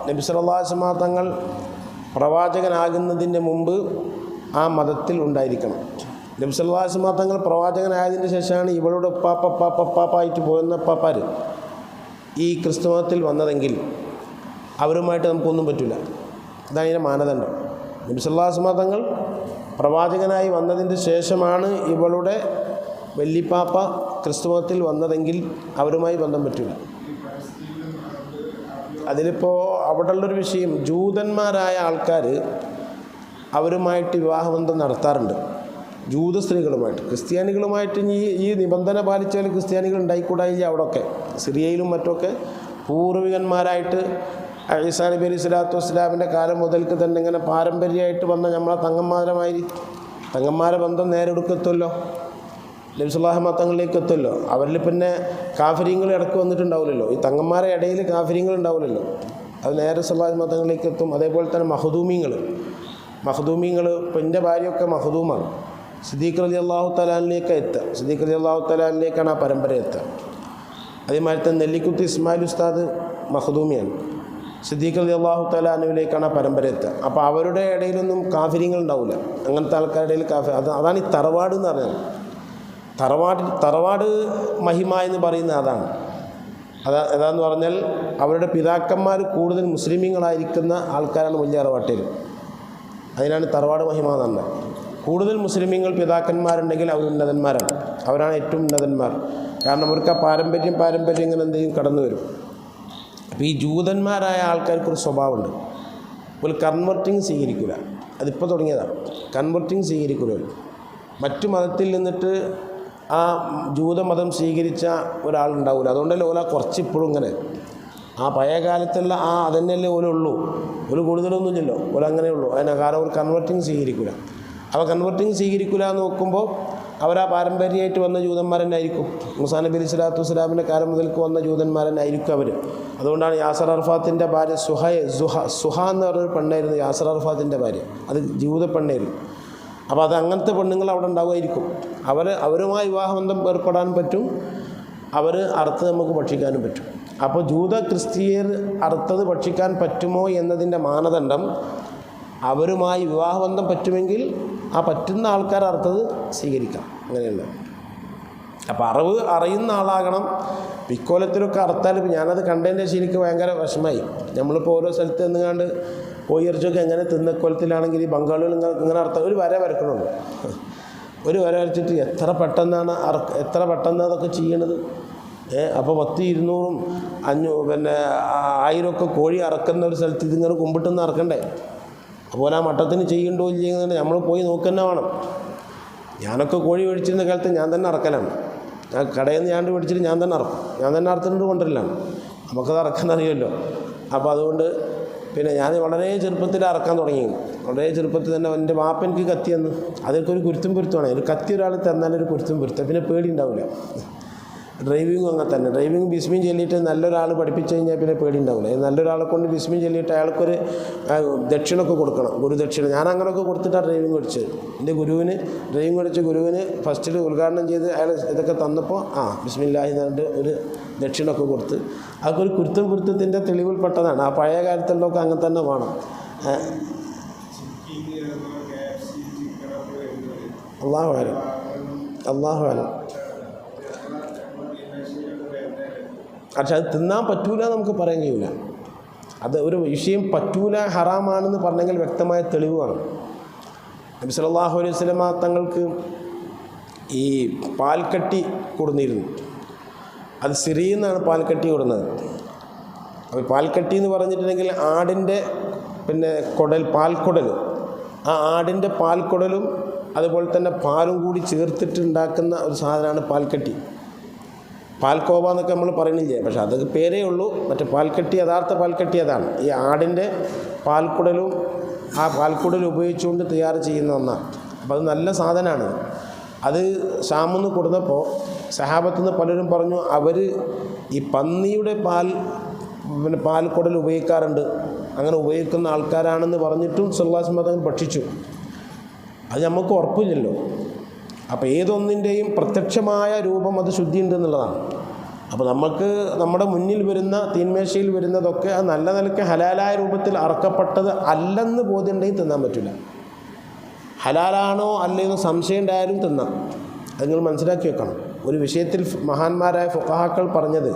A: നബി സല്ലല്ലാഹു അലൈഹി വസല്ലം തങ്ങൾ പ്രവാചകനാകുന്നതിന് മുമ്പ് ആ മതത്തിൽ ഉണ്ടായിരിക്കണം. നബി സല്ലല്ലാഹു അലൈഹി വസല്ലം തങ്ങൾ പ്രവാചകനായതിന് ശേഷമാണ് ഇവളുടെ ഉപ്പാപ്പായിട്ട് പോകുന്ന ഉപ്പാപ്പാർ ഈ ക്രിസ്തുമതത്തിൽ വന്നതെങ്കിൽ അവരുമായിട്ട് നമുക്കൊന്നും പറ്റില്ല. ഇതാണ് ഇതിൻ്റെ മാനദണ്ഡം. നബി സല്ലല്ലാഹു അലൈഹി വസല്ലം തങ്ങൾ പ്രവാചകനായി വന്നതിൻ്റെ ശേഷമാണ് ഇവളുടെ വല്ലിപ്പാപ്പ ക്രിസ്തുമതത്തിൽ വന്നതെങ്കിൽ അവരുമായി ബന്ധം പറ്റില്ല. അതിലിപ്പോൾ അവിടെയുള്ളൊരു വിഷയം, ജൂതന്മാരായ ആൾക്കാർ അവരുമായിട്ട് വിവാഹബന്ധം നടത്താറുണ്ട്, ജൂത സ്ത്രീകളുമായിട്ട്. ക്രിസ്ത്യാനികളുമായിട്ട് ഈ നിബന്ധന പാലിച്ചാൽ ക്രിസ്ത്യാനികൾ ഉണ്ടായിക്കൂടായില്ല. അവിടെയൊക്കെ സിറിയയിലും മറ്റൊക്കെ പൂർവികന്മാരായിട്ട് ഈസാ നബി അലൈഹി സ്വലാത്തു വസ്സലാമിൻ്റെ കാലം മുതൽക്ക് തന്നെ ഇങ്ങനെ പാരമ്പര്യമായിട്ട് വന്ന നമ്മളെ തങ്ങന്മാരെ ബന്ധം നേരെടുക്കെത്തുമല്ലോ, നബി സല്ലല്ലാഹു അലൈഹി വസല്ലം തങ്ങളിലേക്ക് എത്തുമല്ലോ. അവരിൽ പിന്നെ കാഫിര്യങ്ങൾ ഇടയ്ക്ക് വന്നിട്ടുണ്ടാവില്ലല്ലോ. ഈ തങ്ങന്മാരെ ഇടയിൽ കാഫിര്യങ്ങൾ ഉണ്ടാവില്ലല്ലോ, അത് നേരെ സല്ലല്ലാഹു അലൈഹി വസല്ലം തങ്ങളിലേക്ക് എത്തും. അതേപോലെ തന്നെ മഖ്ദൂമിങ്ങൾ ഇപ്പം എൻ്റെ ഭാര്യയൊക്കെ മഖ്ദൂമാണ്. സിദ്ദീഖ് റളിയല്ലാഹു തആല അൻഹുവിലേക്ക് എത്തുക, സിദ്ദീഖ് റളിയല്ലാഹു തആല അൻഹുവിലേക്കാണ് ആ പരമ്പര എത്തുക. അതേമാതിരി തന്നെ നെല്ലിക്കുത്തി ഇസ്മായിൽ ഉസ്താദ് മഖ്ദൂമിയാണ്. സിദ്ദീഖ് റളിയല്ലാഹു തആല അൻഹുവിലേക്കാണ് ആ പരമ്പര എത്തുക. അപ്പോൾ അവരുടെ ഇടയിലൊന്നും കാഫിര്യങ്ങൾ ഉണ്ടാവില്ല. അങ്ങനത്തെ ആൾക്കാരുടെ ഇടയിൽ അതാണ് ഈ തറവാട് എന്ന് പറഞ്ഞത്. തറവാട് മഹിമ എന്ന് പറയുന്നത് അതാണ്. അതാന്ന് പറഞ്ഞാൽ അവരുടെ പിതാക്കന്മാർ കൂടുതൽ മുസ്ലിമീങ്ങളായിരിക്കുന്ന ആൾക്കാരാണ് വലിയ തറവാട്ടിൽ. അതിനാണ് തറവാട് മഹിമ എന്ന് പറഞ്ഞത്. കൂടുതൽ മുസ്ലിമീങ്ങൾ പിതാക്കന്മാരുണ്ടെങ്കിൽ അവർ ഉന്നതന്മാരാണ്. അവരാണ് ഏറ്റവും ഉന്നതന്മാർ. കാരണം അവർക്ക് ആ പാരമ്പര്യം ഇങ്ങനെ എന്തെങ്കിലും കടന്നു വരും. അപ്പോൾ ഈ ജൂതന്മാരായ ആൾക്കാർക്കൊരു സ്വഭാവമുണ്ട്. ഒരു കൺവെർട്ടിങ് സ്വീകരിക്കില്ല. അതിപ്പോൾ തുടങ്ങിയതാണ്. കൺവെർട്ടിങ് സ്വീകരിക്കില്ല. മറ്റു മതത്തിൽ നിന്നിട്ട് ആ ജൂതമതം സ്വീകരിച്ച ഒരാളുണ്ടാവില്ല. അതുകൊണ്ടല്ലേ ഓല കുറച്ചിപ്പോഴും ഇങ്ങനെ ആ പഴയ കാലത്തുള്ള അതന്നെയല്ലേ ഓലുള്ളൂ. ഒരു കൂടുതലൊന്നുമില്ലല്ലോ. ഓല അങ്ങനെയുള്ളൂ. അതിന് കാരണം ഒരു കൺവെർട്ടിങ് സ്വീകരിക്കില്ല. അപ്പോൾ കൺവെർട്ടിങ് സ്വീകരിക്കില്ല എന്ന് നോക്കുമ്പോൾ അവരാ പാരമ്പര്യമായിട്ട് വന്ന ജൂതന്മാരെന്നായിരിക്കും. മൂസാ നബി അലൈഹി സ്വലാത്തു വസ്സലാമിൻ്റെ കാലം മുതൽക്ക് വന്ന ജൂതന്മാരെന്നായിരിക്കും അവർ. അതുകൊണ്ടാണ് യാസർ അറഫാത്തിൻ്റെ ഭാര്യ സുഹ എന്ന് പറഞ്ഞൊരു പെണ്ണായിരുന്നു യാസർ അറഫാത്തിൻ്റെ ഭാര്യ. അത് ജൂത പെണ്ണായിരുന്നു. അപ്പോൾ അത് അങ്ങനത്തെ പെണ്ണുങ്ങൾ അവിടെ ഉണ്ടാവുമായിരിക്കും. അവരുമായി വിവാഹബന്ധം ഏർപ്പെടാൻ പറ്റും. അവർ അറുത്ത് നമുക്ക് ഭക്ഷിക്കാനും പറ്റും. അപ്പോൾ ജൂത ക്രിസ്തീയർ അറുത്തത് ഭക്ഷിക്കാൻ പറ്റുമോ എന്നതിൻ്റെ മാനദണ്ഡം അവരുമായി വിവാഹബന്ധം പറ്റുമെങ്കിൽ ആ പറ്റുന്ന ആൾക്കാർ അറുത്തത് സ്വീകരിക്കാം. അങ്ങനെയല്ല. അപ്പോൾ അറിയുന്ന ആളാകണം. ഇക്കോലത്തിലൊക്കെ അറുത്താൽ ഞാനത് കണ്ടതിൻ്റെ ശേഷം എനിക്ക് ഭയങ്കര വിഷമമായി. നമ്മളിപ്പോൾ ഓരോ സ്ഥലത്ത് നിന്നുകൊണ്ട് കോഴിയിറച്ചൊക്കെ എങ്ങനെ തിന്നക്കോലത്തിലാണെങ്കിൽ ഈ ബംഗാളികൾ ഇങ്ങനെ അർത്ഥം ഒരു വര വരക്കണുള്ളൂ. ഒരു വര വരച്ചിട്ട് എത്ര പെട്ടെന്നാണ് അതൊക്കെ ചെയ്യണത്. അപ്പോൾ 100, 200, 1000 കോഴി അറക്കുന്ന ഒരു സ്ഥലത്ത് ഇതിങ്ങനെ കുമ്പിട്ടെന്ന് അറക്കണ്ടേ. അപ്പോൾ ആ മട്ടത്തിന് ചെയ്യണ്ടോ ഇല്ലെങ്കിൽ നമ്മൾ പോയി നോക്കുന്ന വേണം. ഞാനൊക്കെ കോഴി മേടിച്ചിരുന്ന കാലത്ത് ഞാൻ തന്നെ അറക്കലാണ്. ഞാൻ കടയിൽ നിന്ന് ഞാൻ മേടിച്ചിട്ട് ഞാൻ തന്നെ അറക്കും. ഞാൻ തന്നെ അറുത്തിട്ട് കൊണ്ടുവരലാണ്. നമുക്കത് അറക്കാൻ അറിയുമല്ലോ. അപ്പോൾ അതുകൊണ്ട് പിന്നെ ഞാൻ വളരെ ചെറുപ്പത്തിൽ അറക്കാൻ തുടങ്ങി. വളരെ ചെറുപ്പത്തിൽ തന്നെ എൻ്റെ വാപ്പ എനിക്ക് കത്തി തന്നു. അതൊക്കെ ഒരു കുരുത്തുമാണ്. ഒരു കത്തി ഒരാൾ തന്നാലൊരു കുരുത്തും പിന്നെ പേടി ഉണ്ടാവില്ല. ഡ്രൈവിങ്ങും അങ്ങനെ തന്നെ. ഡ്രൈവിങ് ബിസ്മിൻ ചൊല്ലിയിട്ട് നല്ലൊരാൾ പഠിപ്പിച്ചു കഴിഞ്ഞാൽ പിന്നെ പേടി ഉണ്ടാവില്ല. നല്ലൊരാളെ കൊണ്ട് ബിസ്മിൻ ചൊല്ലിയിട്ട് അയാൾക്കൊരു ദക്ഷിണൊക്കെ കൊടുക്കണം, ഗുരുദക്ഷിണ. ഞാൻ അങ്ങനെയൊക്കെ കൊടുത്തിട്ടാണ് ഡ്രൈവിങ് പഠിച്ചത്. എൻ്റെ ഡ്രൈവിങ് പഠിച്ച ഗുരുവിന് ഫസ്റ്റിൽ ഉദ്ഘാടനം ചെയ്ത് അയാൾ ഇതൊക്കെ തന്നപ്പോൾ ബിസ്മില്ലാഹി എന്ന് പറഞ്ഞിട്ട് ഒരു ദക്ഷിണൊക്കെ കൊടുത്ത് അതൊക്കെ ഒരു കുരുത്തത്തിൻ്റെ തെളിവിൽപ്പെട്ടതാണ്. ആ പഴയ കാലത്തുള്ളതൊക്കെ അങ്ങനെ തന്നെ വേണം. അള്ളാഹു ആലം. പക്ഷെ അത് തിന്നാൻ പറ്റൂല നമുക്ക് പറയാൻ കഴിയില്ല. അത് ഒരു വിഷയം പറ്റൂല ഹറാമാണെന്ന് പറഞ്ഞെങ്കിൽ വ്യക്തമായ തെളിവ് വേണം. നബി സല്ലല്ലാഹു അലൈഹി വസല്ലമ തങ്ങൾക്ക് ഈ പാൽക്കട്ടി കൊടുന്നിരുന്നു. അത് സിറിയിൽ നിന്നാണ് പാൽക്കട്ടി കൊടുന്നത്. അപ്പോൾ പാൽക്കട്ടി എന്ന് പറഞ്ഞിട്ടുണ്ടെങ്കിൽ ആടിൻ്റെ പാൽക്കുടൽ, ആ ആടിൻ്റെ പാൽക്കുടലും അതുപോലെ തന്നെ പാലും കൂടി ചേർത്തിട്ടുണ്ടാക്കുന്ന ഒരു സാധനമാണ് പാൽക്കട്ടി. പാൽക്കോവ എന്നൊക്കെ നമ്മൾ പറയണില്ലേ. പക്ഷെ അതൊക്കെ പേരേ ഉള്ളൂ. മറ്റേ പാൽക്കട്ടി, യഥാർത്ഥ പാൽക്കട്ടി അതാണ്. ഈ ആടിൻ്റെ പാൽക്കുടലും ആ പാൽക്കുടൽ ഉപയോഗിച്ചുകൊണ്ട് തയ്യാർ ചെയ്യുന്ന ഒന്നാണ്. അപ്പോൾ അത് നല്ല സാധനമാണ്. അത് ഷാമിൽ നിന്ന് കൊടുത്തപ്പോൾ സഹാബത്തിൽ നിന്ന് പലരും പറഞ്ഞു അവർ ഈ പന്നിയുടെ പാൽക്കുടൽ ഉപയോഗിക്കാറുണ്ട്. അങ്ങനെ ഉപയോഗിക്കുന്ന ആൾക്കാരാണെന്ന് പറഞ്ഞിട്ടും സല്ലല്ലാഹു അലൈഹി വസല്ലം ഭക്ഷിച്ചു. അത് നമുക്ക് ഉറപ്പില്ലല്ലോ. അപ്പോൾ ഏതൊന്നിൻ്റെയും പ്രത്യക്ഷമായ രൂപം അത് ശുദ്ധിയുണ്ട് എന്നുള്ളതാണ്. അപ്പോൾ നമുക്ക് നമ്മുടെ മുന്നിൽ വരുന്ന തീന്മേശയിൽ വരുന്നതൊക്കെ അത് നല്ല നിലയ്ക്ക് ഹലാലായ രൂപത്തിൽ അറക്കപ്പെട്ടത് അല്ലെന്ന് ബോധ്യമുണ്ടെങ്കിൽ തിന്നാൻ പറ്റില്ല. ഹലാലാണോ അല്ലെന്ന് സംശയം ഉണ്ടായാലും തിന്നാം. അത് നിങ്ങൾ മനസ്സിലാക്കി വെക്കണം. ഒരു വിഷയത്തിൽ മഹാന്മാരായ ഫുഖഹാക്കൾ പറഞ്ഞത്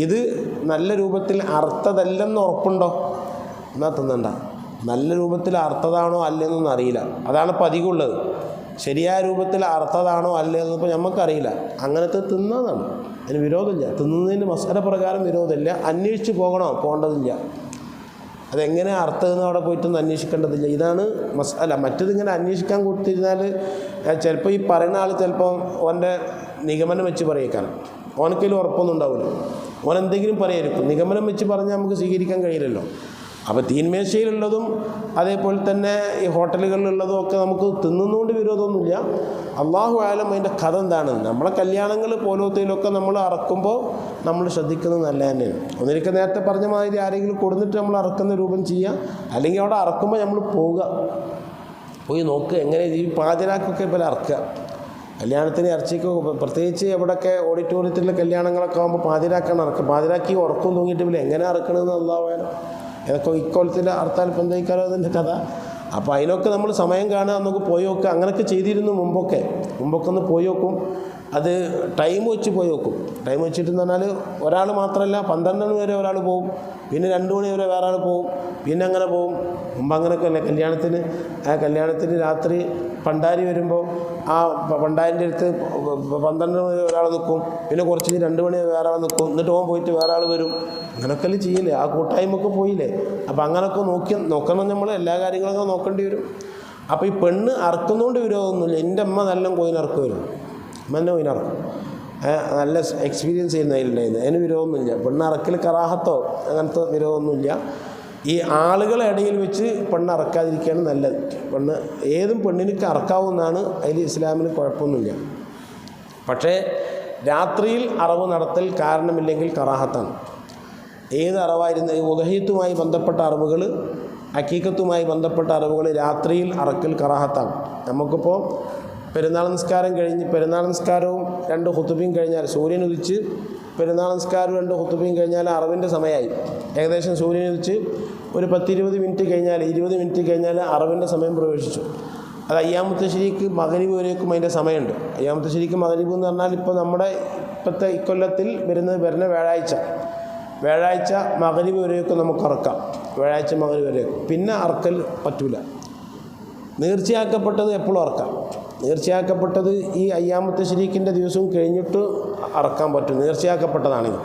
A: ഇത് നല്ല രൂപത്തിൽ അർത്ഥതല്ലെന്ന് ഉറപ്പുണ്ടോ എന്നാൽ തിന്നണ്ട. നല്ല രൂപത്തിൽ അർത്ഥതാണോ അല്ലെന്നൊന്നും അറിയില്ല. അതാണ് ഇപ്പോൾ അധികമുള്ളത്. ശരിയായ രൂപത്തിൽ അർത്ഥതാണോ അല്ലെന്നിപ്പോൾ നമുക്കറിയില്ല. അങ്ങനത്തെ തിന്നതാണ്. അതിന് വിരോധമില്ല. തിന്നുന്നതിന് മസാല പ്രകാരം വിരോധമില്ല. അന്വേഷിച്ച് പോകേണ്ടതില്ല. അതെങ്ങനെ അർത്ഥമെന്ന് അവിടെ പോയിട്ടൊന്നും അന്വേഷിക്കേണ്ടതില്ല. ഇതാണ് മസാല. മറ്റതിങ്ങനെ അന്വേഷിക്കാൻ കൊടുത്തിരുന്നാൽ ചിലപ്പോൾ ഈ പറയുന്ന ആൾ ചിലപ്പോൾ ഓൻ്റെ നിഗമനം വെച്ച് പറയേക്കാണ്. ഓനക്കതിൽ ഉറപ്പൊന്നും ഉണ്ടാവില്ല. ഓനെന്തെങ്കിലും പറയായിരിക്കും. നിഗമനം വെച്ച് പറഞ്ഞാൽ നമുക്ക് സ്വീകരിക്കാൻ കഴിയില്ലല്ലോ. അപ്പോൾ തീന്മേശയിലുള്ളതും അതേപോലെ തന്നെ ഈ ഹോട്ടലുകളിലുള്ളതും ഒക്കെ നമുക്ക് തിന്നുന്നതുകൊണ്ട് വിരോധമൊന്നുമില്ല. അള്ളാഹു ആലം അതിൻ്റെ കഥ എന്താണ്. നമ്മളെ കല്യാണങ്ങൾ പോലത്തേലൊക്കെ നമ്മൾ അറക്കുമ്പോൾ നമ്മൾ ശ്രദ്ധിക്കുന്നത് നല്ല തന്നെയാണ്. ഒന്നിരിക്കെ നേരത്തെ പറഞ്ഞ മാതിരി ആരെങ്കിലും കൊടുത്തിട്ട് നമ്മൾ അറക്കുന്ന രൂപം ചെയ്യുക. അല്ലെങ്കിൽ അവിടെ അറക്കുമ്പോൾ നമ്മൾ പോയി നോക്കുക എങ്ങനെ ഈ പാചരാക്കൊക്കെ ഇപ്പോൾ അറക്കുക. കല്യാണത്തിന് ഇറച്ചിക്ക് പ്രത്യേകിച്ച് എവിടെയൊക്കെ ഓഡിറ്റോറിയത്തിലെ കല്യാണങ്ങളൊക്കെ ആകുമ്പോൾ പാതിരാക്കാണ് ഇറക്കുക. പാതിരാക്കി ഉറക്കം തൂങ്ങിയിട്ട് എങ്ങനെ ഇറക്കണമെന്ന് അള്ളാഹു ആലം. ഏതൊക്കെ ഇക്കൊല്ലത്തിൻ്റെ ഹർത്താൽ പന്തയിക്കാരോ അതിൻ്റെ കഥ. അപ്പോൾ അതിനൊക്കെ നമ്മൾ സമയം കാണുക, നമുക്ക് പോയി നോക്കുക. അങ്ങനെയൊക്കെ ചെയ്തിരുന്നു മുമ്പൊക്കെ ഒന്ന് പോയി നോക്കും. അത് ടൈം വെച്ച് പോയി നോക്കും. ടൈം വെച്ചിട്ടെന്ന് പറഞ്ഞാൽ ഒരാൾ മാത്രമല്ല, 12 മണി വരെ ഒരാൾ പോവും, പിന്നെ 2 മണി വരെ വേറെ ആൾ പോവും, പിന്നെ അങ്ങനെ പോവും. മുമ്പ് അങ്ങനെയൊക്കെ അല്ലേ കല്യാണത്തിന് രാത്രി പണ്ടാരി വരുമ്പോൾ ആ പണ്ടാരിൻ്റെ അടുത്ത് 12 മണി ഒരാൾ നിൽക്കും, പിന്നെ കുറച്ച് 2 മണി വേറെ ആൾ നിൽക്കും, എന്നിട്ട് പോയിട്ട് വേറെ ആൾ വരും. അങ്ങനെയൊക്കെ അല്ലേ ചെയ്യില്ലേ, ആ കൂട്ടായ്മൊക്കെ പോയില്ലേ. അപ്പോൾ അങ്ങനെയൊക്കെ നോക്കണം, നമ്മൾ എല്ലാ കാര്യങ്ങളൊക്കെ നോക്കേണ്ടി വരും. അപ്പോൾ ഈ പെണ്ണ് അറക്കുന്നതുകൊണ്ട് വിരോധമൊന്നുമില്ല. എൻ്റെ അമ്മ നല്ല കോയിനിറക്കും വരും, അമ്മന്നെ കോയിനിറക്കും, നല്ല എക്സ്പീരിയൻസ് ചെയ്യുന്നതിലുണ്ടായിരുന്നു. അതിന് വിരോധമൊന്നുമില്ല. പെണ്ണറക്കൽ കറാഹത്തോ അങ്ങനത്തെ വിരോധമൊന്നുമില്ല. ഈ ആളുകളെ ഇടയിൽ വെച്ച് പെണ്ണറക്കാതിരിക്കുകയാണ് നല്ലത്. ഏതും പെണ്ണിനൊക്കെ അറക്കാവുന്നതാണ്, അതിൽ ഇസ്ലാമിന് കുഴപ്പമൊന്നുമില്ല. പക്ഷേ രാത്രിയിൽ അറവ് നടത്തൽ കാരണമില്ലെങ്കിൽ കറാഹത്താണ്. ഏത് അറവായിരുന്നു, ഉദഹീത്തുമായി ബന്ധപ്പെട്ട അറിവുകൾ, അക്കീക്കത്തുമായി ബന്ധപ്പെട്ട അറിവുകൾ രാത്രിയിൽ അറക്കൽ കറാഹത്താണ്. നമുക്കിപ്പോൾ പെരുന്നാൾ നിസ്കാരവും 2 ഖുതുബയും കഴിഞ്ഞാൽ, സൂര്യൻ ഉദിച്ച് പെരുന്നാൾ നിസ്കാരവും 2 ഖുതുബയും കഴിഞ്ഞാൽ അറവിൻ്റെ സമയമായി. ഏകദേശം സൂര്യൻ ഉദിച്ച് ഒരു 10-20 മിനിറ്റ് കഴിഞ്ഞാൽ, 20 മിനിറ്റ് കഴിഞ്ഞാൽ അറവിൻ്റെ സമയം പ്രവേശിച്ചു. അത് അയ്യാമുത്ത ശരീക്ക് മഗ്‌രിബ് വരേക്കും അതിൻ്റെ സമയമുണ്ട്. അയ്യാമുത്ത ശരീക്ക് മഗ്‌രിബ് എന്ന് പറഞ്ഞാൽ ഇപ്പോൾ നമ്മുടെ ഇപ്പോഴത്തെ ഇക്കൊല്ലത്തിൽ വരുന്ന വ്യാഴാഴ്ച മഗ്‌രിബ് വരേക്കും നമുക്ക് അറക്കാം. വ്യാഴാഴ്ച മഗ്‌രിബ് വരേക്കും. പിന്നെ അറക്കൽ പറ്റൂല. നേർച്ചയാക്കപ്പെട്ടത് എപ്പോഴും അറക്കാം. നേർച്ചയാക്കപ്പെട്ടത് ഈ അയ്യാമത്തെ ശരീക്കിൻ്റെ ദിവസവും കഴിഞ്ഞിട്ട് അറക്കാൻ പറ്റും, നേർച്ചയാക്കപ്പെട്ടതാണെങ്കിൽ.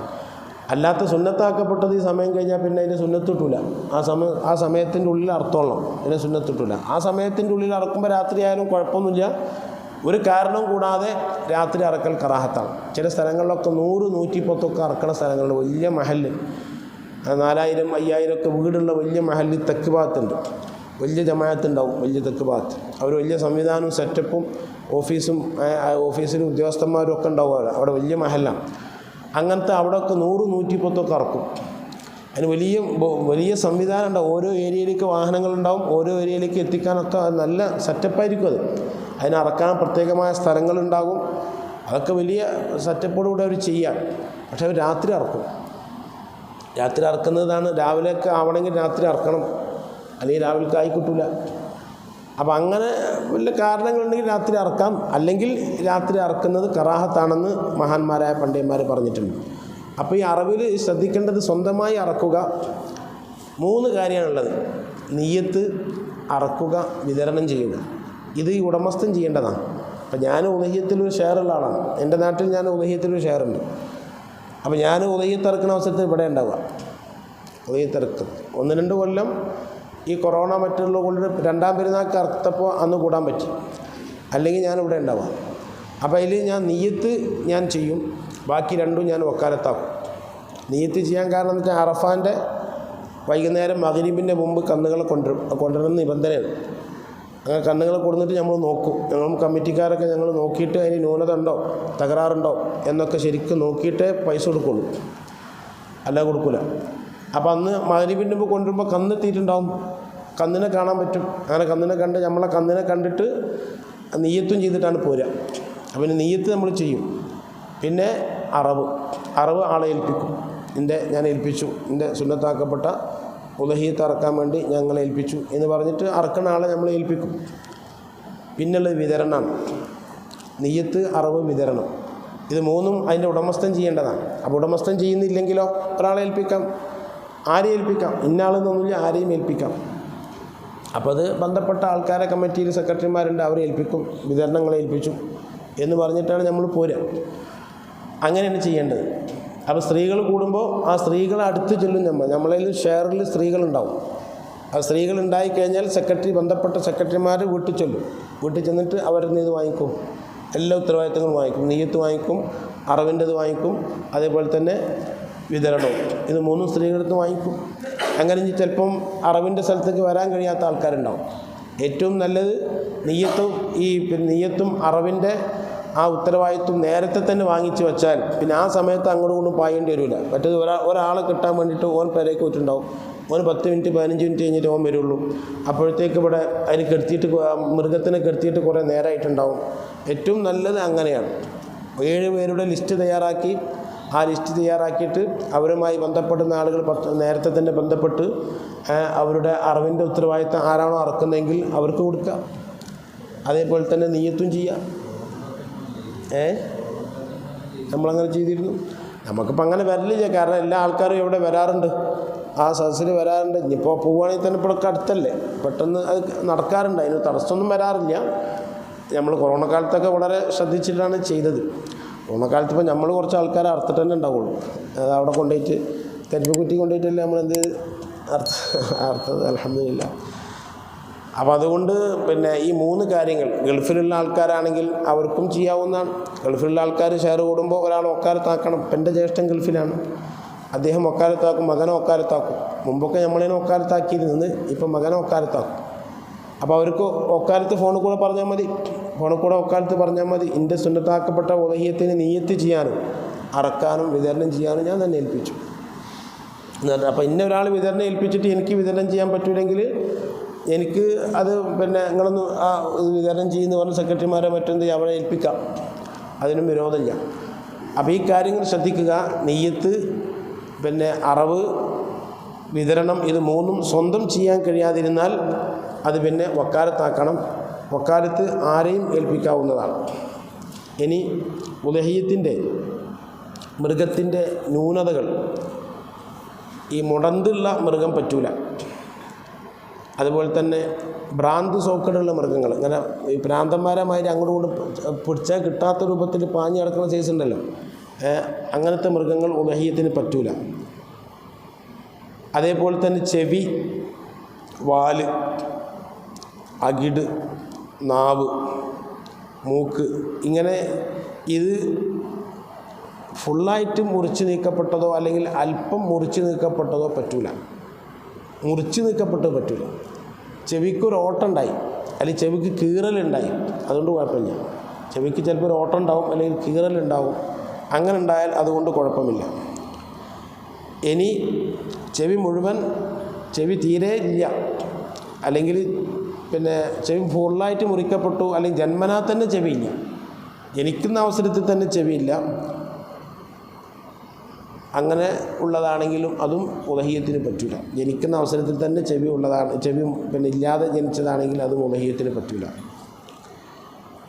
A: അല്ലാത്ത സുന്നത്താക്കപ്പെട്ടത് ഈ സമയം കഴിഞ്ഞാൽ പിന്നെ അതിന് സുന്നത്തിട്ടില്ല. ആ സമയത്തിൻ്റെ ഉള്ളിൽ അർത്ഥമുള്ളൂ, അതിനെ സുന്നത്തിട്ടില്ല. ആ സമയത്തിൻ്റെ ഉള്ളിൽ അറക്കുമ്പോൾ രാത്രി ആയാലും കുഴപ്പമൊന്നുമില്ല. ഒരു കാരണം കൂടാതെ രാത്രി അറക്കൽ കറാഹത്താണ്. ചില സ്ഥലങ്ങളിലൊക്കെ 100-110 അറക്കണ സ്ഥലങ്ങളുണ്ട്. വലിയ മഹല്ല്, 4000, 5000 ഒക്കെ വീടുള്ള വലിയ മഹല്ല് തെക്ക് ഭാഗത്തുണ്ട്. വലിയ ജമാഅത്തുണ്ടാവും, വലിയ തെക്ക് ഭാഗത്ത്. അവർ വലിയ സംവിധാനവും സെറ്റപ്പും ഓഫീസിലും ഉദ്യോഗസ്ഥന്മാരും ഒക്കെ ഉണ്ടാവും. അവിടെ വലിയ മഹല്ലാണ്. അങ്ങനത്തെ അവിടെയൊക്കെ 100-110 ഇറക്കും. അതിന് വലിയ സംവിധാനം ഉണ്ടാവും. ഓരോ ഏരിയയിലേക്ക് വാഹനങ്ങളുണ്ടാവും. ഓരോ ഏരിയയിലേക്ക് എത്തിക്കാനൊക്കെ നല്ല സെറ്റപ്പായിരിക്കും. അതിന് അറക്കാൻ പ്രത്യേകമായ സ്ഥലങ്ങളുണ്ടാകും. അതൊക്കെ വലിയ സെറ്റപ്പോടുകൂടെ അവർ ചെയ്യാം. പക്ഷെ അവർ രാത്രി അറക്കും. രാത്രി അറക്കുന്നതാണ്. രാവിലെയൊക്കെ ആവണമെങ്കിൽ രാത്രി അറക്കണം, അല്ലെങ്കിൽ രാവിലേക്ക് ആയിക്കിട്ടില്ല. അപ്പോൾ അങ്ങനെ വല്ല കാരണങ്ങളുണ്ടെങ്കിൽ രാത്രി അറക്കാം. അല്ലെങ്കിൽ രാത്രി അറക്കുന്നത് കറാഹത്താണെന്ന് മഹാന്മാരായ പണ്ഡിതന്മാർ പറഞ്ഞിട്ടുണ്ട്. അപ്പോൾ ഈ അറവിൽ ശ്രദ്ധിക്കേണ്ടത് സ്വന്തമായി അറക്കുക 3 കാര്യമാണുള്ളത്. നിയ്യത്ത്, അറക്കുക, വിതരണം ചെയ്യുക. ഇത് ഈ ഉടമസ്ഥൻ ചെയ്യേണ്ടതാണ്. അപ്പം ഞാൻ ഉദഹീയത്തിലൊരു ഷെയറുള്ള ആളാണ്. എൻ്റെ നാട്ടിൽ ഞാൻ ഉദഹീയത്തിലൊരു ഷെയറുണ്ട്. അപ്പോൾ ഞാൻ ഉദഹീയത്ത് ഇറക്കുന്ന അവസരത്തിൽ ഇവിടെ ഉണ്ടാവുക. ഉദഹീയത്ത് ഇറക്കും 1-2 കൊല്ലം ഈ കൊറോണ മറ്റുള്ള കൊണ്ട് 2ാം പെരുന്നാൾക്ക് അറുത്തപ്പോൾ അന്ന് കൂടാൻ പറ്റി. അല്ലെങ്കിൽ ഞാനിവിടെ ഉണ്ടാവാം. അപ്പോൾ അതിൽ ഞാൻ നിയ്യത്ത് ഞാൻ ചെയ്യും, ബാക്കി 2ഉം ഞാൻ വക്കാലത്താക്കും. നിയ്യത്ത് ചെയ്യാൻ കാരണം എന്ന് വെച്ചാൽ അറഫാൻ്റെ വൈകുന്നേരം മഗ്‌രിബിൻ്റെ മുമ്പ് കന്നുകളെ കൊണ്ടുവരുന്ന നിബന്ധനയാണ്. അങ്ങനെ കന്നുകളെ കൊടുത്തിട്ട് നമ്മൾ നോക്കും. ഞങ്ങളും കമ്മിറ്റിക്കാരൊക്കെ ഞങ്ങൾ നോക്കിയിട്ട് അതിന് ന്യൂനത ഉണ്ടോ, തകരാറുണ്ടോ എന്നൊക്കെ ശരിക്കും നോക്കിയിട്ടേ പൈസ കൊടുക്കുള്ളൂ, അല്ല കൊടുക്കില്ല. അപ്പോൾ അന്ന് മഗ്‌രിബിൻ്റെ മുമ്പ് കൊണ്ടുവരുമ്പോൾ കന്നെത്തിയിട്ടുണ്ടാവും. കന്നിനെ കാണാൻ പറ്റും. അങ്ങനെ കന്നിനെ കണ്ട് നമ്മളെ കന്നിനെ കണ്ടിട്ട് നിയ്യത്തും ചെയ്തിട്ടാണ് പോരുക. അപ്പം നിയ്യത്ത് നമ്മൾ ചെയ്യും. പിന്നെ അറവ് ആളെ ഏൽപ്പിക്കും. ഞാൻ ഏൽപ്പിച്ചു, എൻ്റെ സുന്നത്താക്കപ്പെട്ട ഉദഹീയത്ത് അറക്കാൻ വേണ്ടി ഞങ്ങളെ ഏൽപ്പിച്ചു എന്ന് പറഞ്ഞിട്ട് അറക്കുന്ന ആളെ നമ്മൾ ഏൽപ്പിക്കും. പിന്നുള്ളത് വിതരണമാണ്. നിയ്യത്ത്, അറവ്, വിതരണം. ഇത് 3ഉം അതിൻ്റെ ഉടമസ്ഥൻ ചെയ്യേണ്ടതാണ്. അപ്പോൾ ഉടമസ്ഥൻ ചെയ്യുന്നില്ലെങ്കിലോ ഒരാളെ ഏൽപ്പിക്കാം. ആരെയും ഏൽപ്പിക്കാം, ഇന്നാളെന്നൊന്നുമില്ല, ആരെയും ഏൽപ്പിക്കാം. അപ്പോൾ അത് ബന്ധപ്പെട്ട ആൾക്കാരെ കമ്മിറ്റിയിൽ സെക്രട്ടറിമാരുണ്ട്, അവരെ ഏൽപ്പിക്കും. വിതരണങ്ങളെ ഏൽപ്പിച്ചു എന്ന് പറഞ്ഞിട്ടാണ് നമ്മൾ പോരുക. അങ്ങനെയാണ് ചെയ്യേണ്ടത്. അപ്പോൾ സ്ത്രീകൾ കൂടുമ്പോൾ ആ സ്ത്രീകളെ അടുത്ത് ചെല്ലും. നമ്മളതിൽ ഷെയറിൽ സ്ത്രീകളുണ്ടാവും. ആ സ്ത്രീകളുണ്ടായിക്കഴിഞ്ഞാൽ ബന്ധപ്പെട്ട സെക്രട്ടറിമാർ വീട്ടിൽ ചെല്ലും. വീട്ടിൽ ചെന്നിട്ട് അവരിൽ നിന്ന് ഇത് വാങ്ങിക്കും. എല്ലാ ഉത്തരവാദിത്തങ്ങളും വാങ്ങിക്കും. നിയ്യത്ത് വാങ്ങിക്കും, അറവിൻ്റെത് വാങ്ങിക്കും, അതേപോലെ തന്നെ വിതരണവും. ഇത് 3ഉം സ്ത്രീകളടുത്ത് വാങ്ങിക്കും. അങ്ങനെ ചിലപ്പം അറവിൻ്റെ സ്ഥലത്തേക്ക് വരാൻ കഴിയാത്ത ആൾക്കാരുണ്ടാവും. ഏറ്റവും നല്ലത് നിയ്യത്തും അറവിൻ്റെ ആ ഉത്തരവാദിത്വം നേരത്തെ തന്നെ വാങ്ങിച്ച് വെച്ചാൽ പിന്നെ ആ സമയത്ത് അങ്ങോട്ടും ഇങ്ങോട്ടും പായേണ്ടി വരില്ല. മറ്റേത് ഒരാളെ കിട്ടാൻ വേണ്ടിയിട്ട് ഓൻ പെരേക്ക് പോയിട്ടുണ്ടാവും. ഓൻ 10 മിനിറ്റ് 15 മിനിറ്റ് കഴിഞ്ഞിട്ട് ഓൻ വരുള്ളൂ. അപ്പോഴത്തേക്ക് ഇവിടെ അതിന് മൃഗത്തിനെ കെടുത്തിയിട്ട് കുറേ നേരമായിട്ടുണ്ടാവും. ഏറ്റവും നല്ലത് അങ്ങനെയാണ്. 7 പേരുടെ ലിസ്റ്റ് തയ്യാറാക്കി ആ ലിസ്റ്റ് തയ്യാറാക്കിയിട്ട് അവരുമായി ബന്ധപ്പെടുന്ന ആളുകൾ നേരത്തെ തന്നെ ബന്ധപ്പെട്ട് അവരുടെ അറിവിൻ്റെ ഉത്തരവാദിത്തം ആരാണോ അറക്കുന്നതെങ്കിൽ അവർക്ക് കൊടുക്കുക. അതേപോലെ തന്നെ നിയ്യത്തും ചെയ്യുക. നമ്മളങ്ങനെ ചെയ്തിരുന്നു. നമുക്കിപ്പോൾ അങ്ങനെ വരലില്ല, കാരണം എല്ലാ ആൾക്കാരും ഇവിടെ വരാറുണ്ട്, ആ സദസ്സിൽ വരാറുണ്ട്. ഇനിയിപ്പോൾ പോവുകയാണെങ്കിൽ തന്നെ ഇപ്പോഴൊക്കെ അടുത്തല്ലേ, പെട്ടെന്ന് അത് നടക്കാറുണ്ട്, അതിന് തടസ്സമൊന്നും വരാറില്ല. നമ്മൾ കൊറോണ കാലത്തൊക്കെ വളരെ ശ്രദ്ധിച്ചിട്ടാണ് ചെയ്തത്. കൊറോണ കാലത്ത് ഇപ്പോൾ നമ്മൾ കുറച്ച് ആൾക്കാരെ അറുത്തിട്ട് തന്നെ ഉണ്ടാവുള്ളൂ. അത് അവിടെ കൊണ്ടുപോയിട്ട് കരിപ്പക്കുറ്റി കൊണ്ടുപോയിട്ടല്ലേ നമ്മളെന്ത് അർത്ഥം. അൽഹംദുലില്ലാ. അപ്പോൾ അതുകൊണ്ട് പിന്നെ ഈ 3 കാര്യങ്ങൾ ഗൾഫിലുള്ള ആൾക്കാരാണെങ്കിൽ അവർക്കും ചെയ്യാവുന്നതാണ്. ഗൾഫിലുള്ള ആൾക്കാർ ഷെയർ കൂടുമ്പോൾ ഒരാൾ ഒക്കാലത്താക്കണം. ഇപ്പം എൻ്റെ ജ്യേഷ്ഠൻ ഗൾഫിലാണ്, അദ്ദേഹം ഒക്കാലത്താക്കും, മകനെ ഒക്കാലത്താക്കും. മുമ്പൊക്കെ നമ്മളതിനെ ഒക്കാലത്താക്കിയിരുന്നത്, ഇപ്പം മകനെ ഒക്കാലത്താക്കും. അപ്പോൾ അവർക്ക് ഒക്കാലത്ത് ഫോണിൽ കൂടെ പറഞ്ഞാൽ മതി, ഫോണിൽ കൂടെ ഒക്കാലത്ത് പറഞ്ഞാൽ മതി. എൻ്റെ സുന്നത്താക്കപ്പെട്ട ഉദഹിയത്തിന് നിയ്യത്ത് ചെയ്യാനും അറക്കാനും വിതരണം ചെയ്യാനും ഞാൻ തന്നെ ഏൽപ്പിച്ചു. അപ്പോൾ ഇന്ന ഒരാൾ വിതരണം ഏൽപ്പിച്ചിട്ട് എനിക്ക് വിതരണം ചെയ്യാൻ പറ്റൂലെങ്കിൽ എനിക്ക് അത് പിന്നെ നിങ്ങളൊന്ന് ആ വിതരണം ചെയ്യുന്ന പറഞ്ഞ സെക്രട്ടറിമാരെ മറ്റെന്ത് അവിടെ ഏൽപ്പിക്കാം, അതിനും വിരോധമില്ല. അപ്പോൾ ഈ കാര്യങ്ങൾ ശ്രദ്ധിക്കുക. നിയ്യത്ത്, പിന്നെ അറവ്, വിതരണം, ഇത് 3ഉം സ്വന്തം ചെയ്യാൻ കഴിയാതിരുന്നാൽ അത് പിന്നെ വക്കാലത്താക്കണം. വക്കാലത്ത് ആരെയും ഏൽപ്പിക്കാവുന്നതാണ്. ഇനി ഉദഹിയത്തിൻ്റെ മൃഗത്തിൻ്റെ ന്യൂനതകൾ, ഈ മുടന്തുള്ള മൃഗം പറ്റൂല. അതുപോലെ തന്നെ ഭ്രാന്ത് സോക്കടുള്ള മൃഗങ്ങൾ, ഇങ്ങനെ ഈ ഭ്രാന്തന്മാരമാതിരി അങ്ങോട്ടും ഇങ്ങോട്ടും പിടിച്ചാൽ കിട്ടാത്ത രൂപത്തിൽ പാഞ്ഞ് കിടക്കുന്ന സൈസ് ഉണ്ടല്ലോ, അങ്ങനത്തെ മൃഗങ്ങൾ ഉദഹിയത്തിന് പറ്റൂല. അതേപോലെ തന്നെ ചെവി, വാല്, അകിട്, നാവ്, മൂക്ക്, ഇങ്ങനെ ഇത് ഫുള്ളായിട്ട് മുറിച്ച് നീക്കപ്പെട്ടതോ അല്ലെങ്കിൽ അല്പം മുറിച്ച് നീക്കപ്പെട്ടതോ പറ്റൂല. മുറിച്ച് നീക്കപ്പെട്ടത് പറ്റില്ല. ചെവിക്കൊരു ഓട്ടമുണ്ടായി അല്ലെങ്കിൽ ചെവിക്ക് കീറലുണ്ടായി, അതുകൊണ്ട് കുഴപ്പമില്ല. ചെവിക്ക് ചിലപ്പോൾ ഒരു ഓട്ടം ഉണ്ടാവും അല്ലെങ്കിൽ കീറലുണ്ടാവും, അങ്ങനെ ഉണ്ടായാൽ അതുകൊണ്ട് കുഴപ്പമില്ല. ഇനി ചെവി മുഴുവൻ, ചെവി തീരെ ഇല്ല, അല്ലെങ്കിൽ പിന്നെ ചെവി ഫുള്ളായിട്ട് മുറിക്കപ്പെട്ടു, അല്ലെങ്കിൽ ജന്മനാ തന്നെ ചെവിയില്ല, ജനിക്കുന്ന അവസരത്തിൽ തന്നെ ചെവിയില്ല, അങ്ങനെ ഉള്ളതാണെങ്കിലും അതും ഉദഹിയത്തിന് പറ്റില്ല. ജനിക്കുന്ന അവസരത്തിൽ തന്നെ ചെവി ഉള്ളതാണ്, ചെവി പിന്നെ ഇല്ലാതെ ജനിച്ചതാണെങ്കിൽ അതും ഉദഹിയത്തിന് പറ്റില്ല.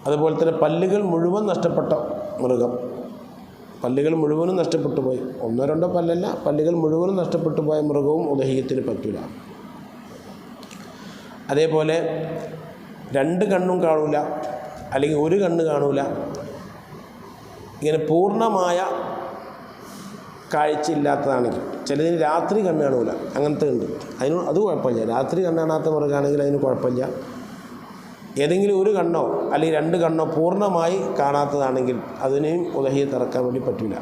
A: അതുപോലെ തന്നെ പല്ലുകൾ മുഴുവൻ നഷ്ടപ്പെട്ട മൃഗം, പല്ലുകൾ മുഴുവനും നഷ്ടപ്പെട്ടു പോയി, 1-2 പല്ലല്ല, പല്ലുകൾ മുഴുവനും നഷ്ടപ്പെട്ടു പോയ മൃഗവും ഉദഹിയത്തിന് പറ്റില്ല. അതേപോലെ 2 കണ്ണും കാണൂല, അല്ലെങ്കിൽ 1 കണ്ണ് കാണൂല, ഇങ്ങനെ പൂർണ്ണമായ കാഴ്ചയില്ലാത്തതാണെങ്കിൽ, ചിലതിന് രാത്രി കണ്ണ് കാണൂല, അങ്ങനത്തെ ഉണ്ട്, അത് കുഴപ്പമില്ല. രാത്രി കണ്ണ് കാണാത്ത മൃഗമാണെങ്കിൽ അതിന് കുഴപ്പമില്ല. ഏതെങ്കിലും 1 കണ്ണോ അല്ലെങ്കിൽ 2 കണ്ണോ പൂർണ്ണമായി കാണാത്തതാണെങ്കിൽ അതിനെയും ഉദഹിയത്ത് ഇറക്കാൻ വേണ്ടി പറ്റില്ല.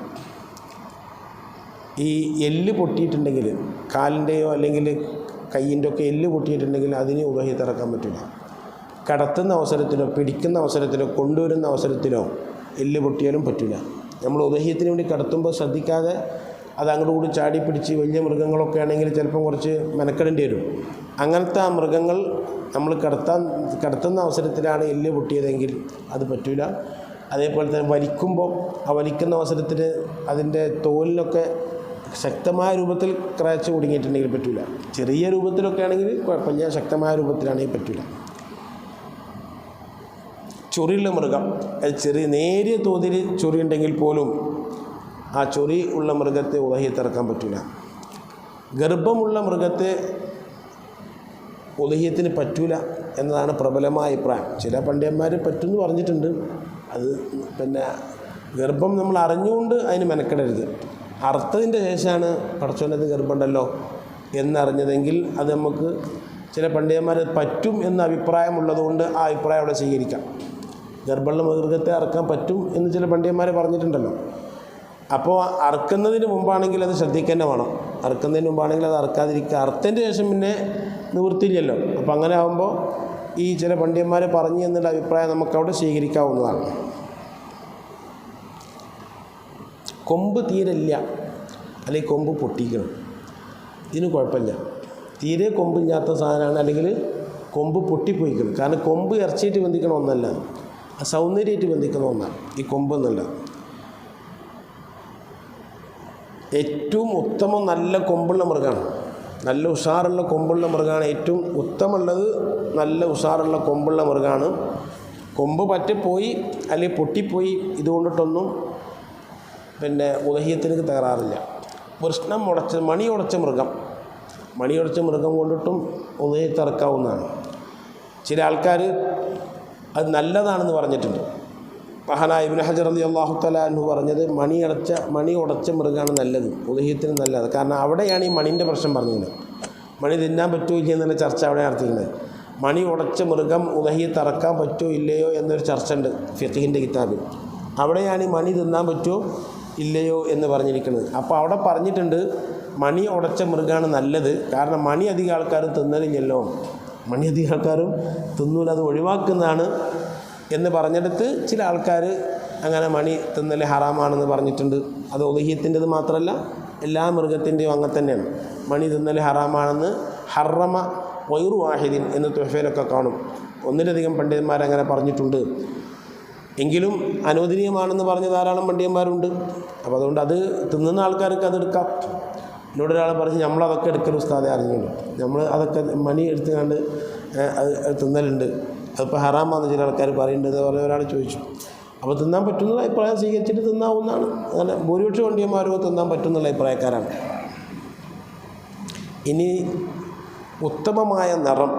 A: ഈ എല്ല് പൊട്ടിയിട്ടുണ്ടെങ്കിൽ, കാലിൻ്റെയോ അല്ലെങ്കിൽ കയ്യിൻ്റെ ഒക്കെ എല്ല് പൊട്ടിയിട്ടുണ്ടെങ്കിൽ അതിന് ഉദഹിയത്ത് ഇറക്കാൻ പറ്റില്ല. കടത്തുന്ന അവസരത്തിലോ പിടിക്കുന്ന അവസരത്തിലോ കൊണ്ടുവരുന്ന അവസരത്തിലോ എല്ല് പൊട്ടിയാലും പറ്റില്ല. നമ്മൾ ഉദഹിയത്തിന് വേണ്ടി കടത്തുമ്പോൾ ശ്രദ്ധിക്കാതെ അത് അങ്ങോട്ട് കൂടി ചാടി പിടിച്ച് വലിയ മൃഗങ്ങളൊക്കെ ആണെങ്കിൽ ചിലപ്പം കുറച്ച് മെനക്കെടേണ്ടി വരും. അങ്ങനത്തെ ആ മൃഗങ്ങൾ നമ്മൾ കടത്തുന്ന അവസരത്തിലാണ് എല്ല് പൊട്ടിയതെങ്കിൽ അത് പറ്റില്ല. അതേപോലെ തന്നെ വലിക്കുമ്പോൾ ആ വലിക്കുന്ന അവസരത്തിൽ അതിൻ്റെ തോലിനൊക്കെ ശക്തമായ രൂപത്തിൽ ക്രാച്ച് കുടുങ്ങിയിട്ടുണ്ടെങ്കിൽ പറ്റില്ല. ചെറിയ രൂപത്തിലൊക്കെ ആണെങ്കിൽ കുഴപ്പമില്ല, ശക്തമായ രൂപത്തിലാണെങ്കിൽ പറ്റില്ല. ചൊറിയുള്ള മൃഗം, അത് ചെറിയ നേരിയ തോതിൽ ചൊറിയുണ്ടെങ്കിൽ പോലും ആ ചൊറി ഉള്ള മൃഗത്തെ ഉദഹിയത്ത് ഇറക്കാൻ പറ്റില്ല. ഗർഭമുള്ള മൃഗത്തെ ഉദഹിയത്തിന് പറ്റൂല എന്നതാണ് പ്രബലമായ അഭിപ്രായം. ചില പണ്ഡിതന്മാർ പറ്റുമെന്ന് പറഞ്ഞിട്ടുണ്ട്. അത് പിന്നെ ഗർഭം നമ്മൾ അറിഞ്ഞുകൊണ്ട് അതിന് മെനക്കെടരുത്. അർത്ഥത്തിൻ്റെ ശേഷമാണ് പടച്ചോനത് ഗർഭമുണ്ടല്ലോ എന്നറിഞ്ഞതെങ്കിൽ അത് നമുക്ക് ചില പണ്ഡിതന്മാർ പറ്റും എന്ന അഭിപ്രായമുള്ളതുകൊണ്ട് ആ അഭിപ്രായം അവിടെ സ്വീകരിക്കാം. ഗർഭമുള്ള മൃഗത്തെ അറക്കാൻ പറ്റും എന്ന് ചില പണ്ഡിതന്മാർ പറഞ്ഞിട്ടുണ്ടല്ലോ. അപ്പോൾ അറക്കുന്നതിന് മുമ്പാണെങ്കിൽ അത് ശ്രദ്ധിക്കുക തന്നെ വേണം. അറക്കുന്നതിന് മുമ്പാണെങ്കിൽ അത് അറക്കാതിരിക്കുക. അറുത്തതിൻ്റെ ശേഷം പിന്നെ നിവൃത്തിയില്ലല്ലോ. അപ്പോൾ അങ്ങനെ ആകുമ്പോൾ ഈ ചില പണ്ഡിതന്മാർ പറഞ്ഞു എന്നുള്ള അഭിപ്രായം നമുക്കവിടെ സ്വീകരിക്കാവുന്നതാണ്. കൊമ്പ് തീരില്ല അല്ലെങ്കിൽ കൊമ്പ് പൊട്ടിക്കണം, ഇതിന് കുഴപ്പമില്ല. തീരെ കൊമ്പില്ലാത്ത സാധനമാണ്, അല്ലെങ്കിൽ കൊമ്പ് പൊട്ടിപ്പോയിക്കണം. കാരണം കൊമ്പ് ഇറച്ചിയിട്ട് ബന്ധിക്കണ ഒന്നല്ല, സൗന്ദര്യമായിട്ട് ബന്ധിക്കുന്ന ഒന്നാണ് ഈ കൊമ്പ് എന്നുള്ളത്. ഏറ്റവും ഉത്തമം നല്ല കൊമ്പുള്ള മൃഗമാണ്, നല്ല ഉഷാറുള്ള കൊമ്പുള്ള മൃഗമാണ്. ഏറ്റവും ഉത്തമമുള്ളത് നല്ല ഉഷാറുള്ള കൊമ്പുള്ള മൃഗമാണ്. കൊമ്പ് പറ്റിപ്പോയി അല്ലെങ്കിൽ പൊട്ടിപ്പോയി ഇതുകൊണ്ടിട്ടൊന്നും ഉദഹിയത്തിന് തകരാറില്ല. വൃഷ്ണം ഉടച്ച മണി ഉടച്ച മൃഗം കൊണ്ടിട്ടും ഉദഹിയത്ത് ഇറക്കാവുന്നതാണ്. ചില ആൾക്കാർ അത് നല്ലതാണെന്ന് പറഞ്ഞിട്ടുണ്ട്. മഹാനായ ഇബ്നു ഹജർ റളിയല്ലാഹു തആല അൻഹു പറഞ്ഞത് മണി ഉടച്ച മൃഗമാണ് നല്ലത്, ഉദഹിയത്തിന് നല്ലത്. കാരണം അവിടെയാണ് ഈ മണിൻ്റെ പ്രശ്നം പറഞ്ഞിരുന്നത്. മണി തിന്നാൻ പറ്റുമോ ഇല്ലയോ എന്നുള്ള ചർച്ച അവിടെ നടത്തിയിരുന്നത്. മണി ഉടച്ച മൃഗം ഉദഹിയത്ത് ഇറക്കാൻ പറ്റുമോ ഇല്ലയോ എന്നൊരു ചർച്ച ഉണ്ട് ഫിഖ്ഹിൻ്റെ കിതാബിൽ. അവിടെയാണ് ഈ മണി തിന്നാൻ പറ്റുമോ ഇല്ലയോ എന്ന് പറഞ്ഞിരിക്കുന്നത്. അപ്പോൾ അവിടെ പറഞ്ഞിട്ടുണ്ട് മണി ഉടച്ച മൃഗമാണ് നല്ലത്. കാരണം മണി അധികം ആൾക്കാരും തിന്നലില്ലല്ലോ, മണി അധികം ആൾക്കാരും തിന്നൂല, അത് ഒഴിവാക്കുന്നതാണ് എന്ന് പറഞ്ഞെടുത്ത് ചില ആൾക്കാർ അങ്ങനെ മണി തിന്നൽ ഹറാമാണെന്ന് പറഞ്ഞിട്ടുണ്ട്. അത് ഉദഹിയത്തിൻ്റെത് മാത്രമല്ല എല്ലാ മൃഗത്തിൻ്റെയും അങ്ങനെ തന്നെയാണ്. മണി തിന്നൽ ഹറാമാണെന്ന് ഹറമ വൈറു വാഹിദിൻ എന്ന് തുഹഫയിലൊക്കെ കാണും. ഒന്നിലധികം പണ്ഡിതന്മാരങ്ങനെ പറഞ്ഞിട്ടുണ്ട്. എങ്കിലും അനുവദനീയമാണെന്ന് പറഞ്ഞ ധാരാളം പണ്ഡിതന്മാരുണ്ട്. അപ്പോൾ അതുകൊണ്ട് അത് തിന്നുന്ന ആൾക്കാർക്ക് അതെടുക്കാം. എന്നോടൊരാൾ പറഞ്ഞ് നമ്മളതൊക്കെ എടുക്കൽ ഉസ്താദെ അറിഞ്ഞുള്ളൂ, നമ്മൾ അതൊക്കെ മണി എടുത്ത് കണ്ട് അത് തിന്നലുണ്ട്, അതിപ്പോൾ ഹറാമാണെന്ന് ചില ആൾക്കാർ പറയുന്നുണ്ട് എന്ന് പറഞ്ഞ ഒരാൾ ചോദിച്ചു. അപ്പോൾ തിന്നാൻ പറ്റുന്ന അഭിപ്രായം സ്വീകരിച്ചിട്ട് തിന്നാവുന്നതാണ്. അങ്ങനെ ഭൂരിപക്ഷം പണ്ഡിതന്മാരും തിന്നാൻ പറ്റുന്നുള്ള അഭിപ്രായക്കാരാണ്. ഇനി ഉത്തമമായ നിറം,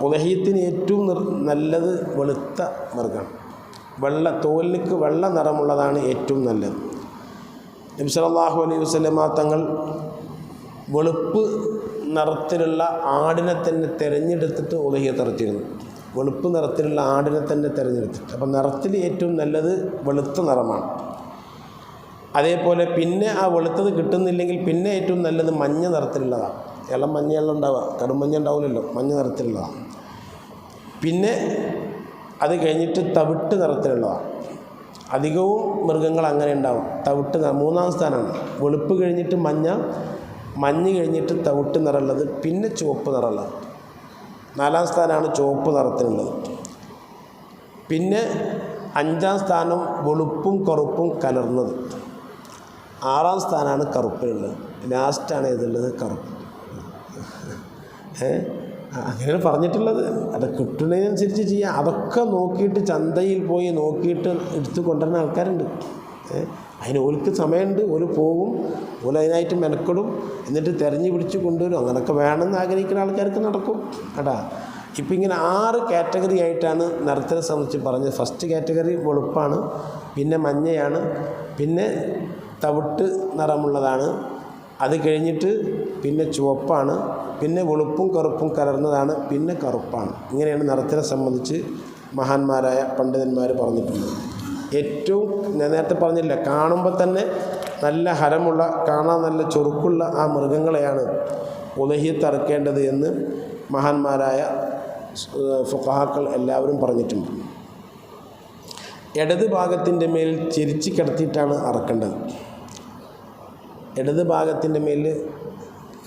A: ഉദഹിയത്തിന് ഏറ്റവും നല്ലത് വെളുത്ത മൃഗമാണ്. തോലിക്ക് വെള്ള നിറമുള്ളതാണ് ഏറ്റവും നല്ലത്. നബി സല്ലല്ലാഹു അലൈഹി വസല്ലമ തങ്ങൾ വെളുപ്പ് നിറത്തിലുള്ള ആടിനെ തന്നെ തിരഞ്ഞെടുത്തിട്ട് ഉദഹിയത്ത് ഇറച്ചിരുന്നു. വെളുപ്പ് നിറത്തിലുള്ള ആടിനെ തന്നെ തിരഞ്ഞെടുത്തിട്ട്. അപ്പം നിറത്തിൽ ഏറ്റവും നല്ലത് വെളുത്ത നിറമാണ്. അതേപോലെ പിന്നെ ആ വെളുത്തത് കിട്ടുന്നില്ലെങ്കിൽ പിന്നെ ഏറ്റവും നല്ലത് മഞ്ഞ നിറത്തിലുള്ളതാണ്. ഇളം മഞ്ഞയെല്ലാം ഉണ്ടാവുക, കടുമഞ്ഞ ഉണ്ടാവില്ലല്ലോ, മഞ്ഞ നിറത്തിലുള്ളതാണ്. പിന്നെ അത് കഴിഞ്ഞിട്ട് തവിട്ട് നിറത്തിലുള്ളതാണ്. അധികവും മൃഗങ്ങൾ അങ്ങനെ ഉണ്ടാവും. തവിട്ട് മൂന്നാം സ്ഥാനമാണ്. വെളുപ്പ് കഴിഞ്ഞിട്ട് മഞ്ഞ് കഴിഞ്ഞിട്ട് തവിട്ട് നിറമുള്ളത്, പിന്നെ ചുവപ്പ് നിറമുള്ളത്. നാലാം സ്ഥാനമാണ് ചുവപ്പ് നിറത്തിനുള്ളത്. പിന്നെ അഞ്ചാം സ്ഥാനം വെളുപ്പും കറുപ്പും കലർന്നത്. ആറാം സ്ഥാനമാണ് കറുപ്പിനുള്ളത്. ലാസ്റ്റാണ് ഏതുള്ളത്? കറുപ്പ്. അങ്ങനെയാണ് പറഞ്ഞിട്ടുള്ളത്. അത് കിട്ടുന്നതിനനുസരിച്ച് ചെയ്യാം. അതൊക്കെ നോക്കിയിട്ട് ചന്തയിൽ പോയി നോക്കിയിട്ട് എടുത്ത് കൊണ്ടുവരുന്ന ആൾക്കാരുണ്ട്. അതിന് ഓർക്ക് സമയമുണ്ട്, ഓര് പോകും, ഓല് അതിനായിട്ട് മെനക്കെടും, എന്നിട്ട് തിരഞ്ഞു പിടിച്ച് കൊണ്ടുവരും. അങ്ങനെയൊക്കെ വേണമെന്ന് ആഗ്രഹിക്കുന്ന ആൾക്കാർക്ക് നടക്കും കേട്ടാ. ഇപ്പം ഇങ്ങനെ 6 കാറ്റഗറി ആയിട്ടാണ് നിറത്തിനെ സംബന്ധിച്ച് പറഞ്ഞത്. ഫസ്റ്റ് കാറ്റഗറി വെളുപ്പാണ്, പിന്നെ മഞ്ഞയാണ്, പിന്നെ തവിട്ട് നിറമുള്ളതാണ്, അത് കഴിഞ്ഞിട്ട് പിന്നെ ചുവപ്പാണ്, പിന്നെ വെളുപ്പും കറുപ്പും കലർന്നതാണ്, പിന്നെ കറുപ്പാണ്. ഇങ്ങനെയാണ് നിറത്തിനെ സംബന്ധിച്ച് മഹാന്മാരായ പണ്ഡിതന്മാർ പറഞ്ഞിട്ടുള്ളത്. ഏറ്റവും ഞാൻ നേരത്തെ പറഞ്ഞില്ല, കാണുമ്പോൾ തന്നെ നല്ല ഹരമുള്ള, കാണാൻ നല്ല ചൊറുക്കുള്ള ആ മൃഗങ്ങളെയാണ് ഉദഹിയത്ത് അറുക്കേണ്ടത് എന്ന് മഹാന്മാരായ ഫുഖഹാക്കൾ എല്ലാവരും പറഞ്ഞിട്ടുണ്ട്. ഇടത് ഭാഗത്തിൻ്റെ മേൽ ചെരിച്ച് കിടത്തിയിട്ടാണ് അറക്കേണ്ടത്. ഇടത് ഭാഗത്തിൻ്റെ മേൽ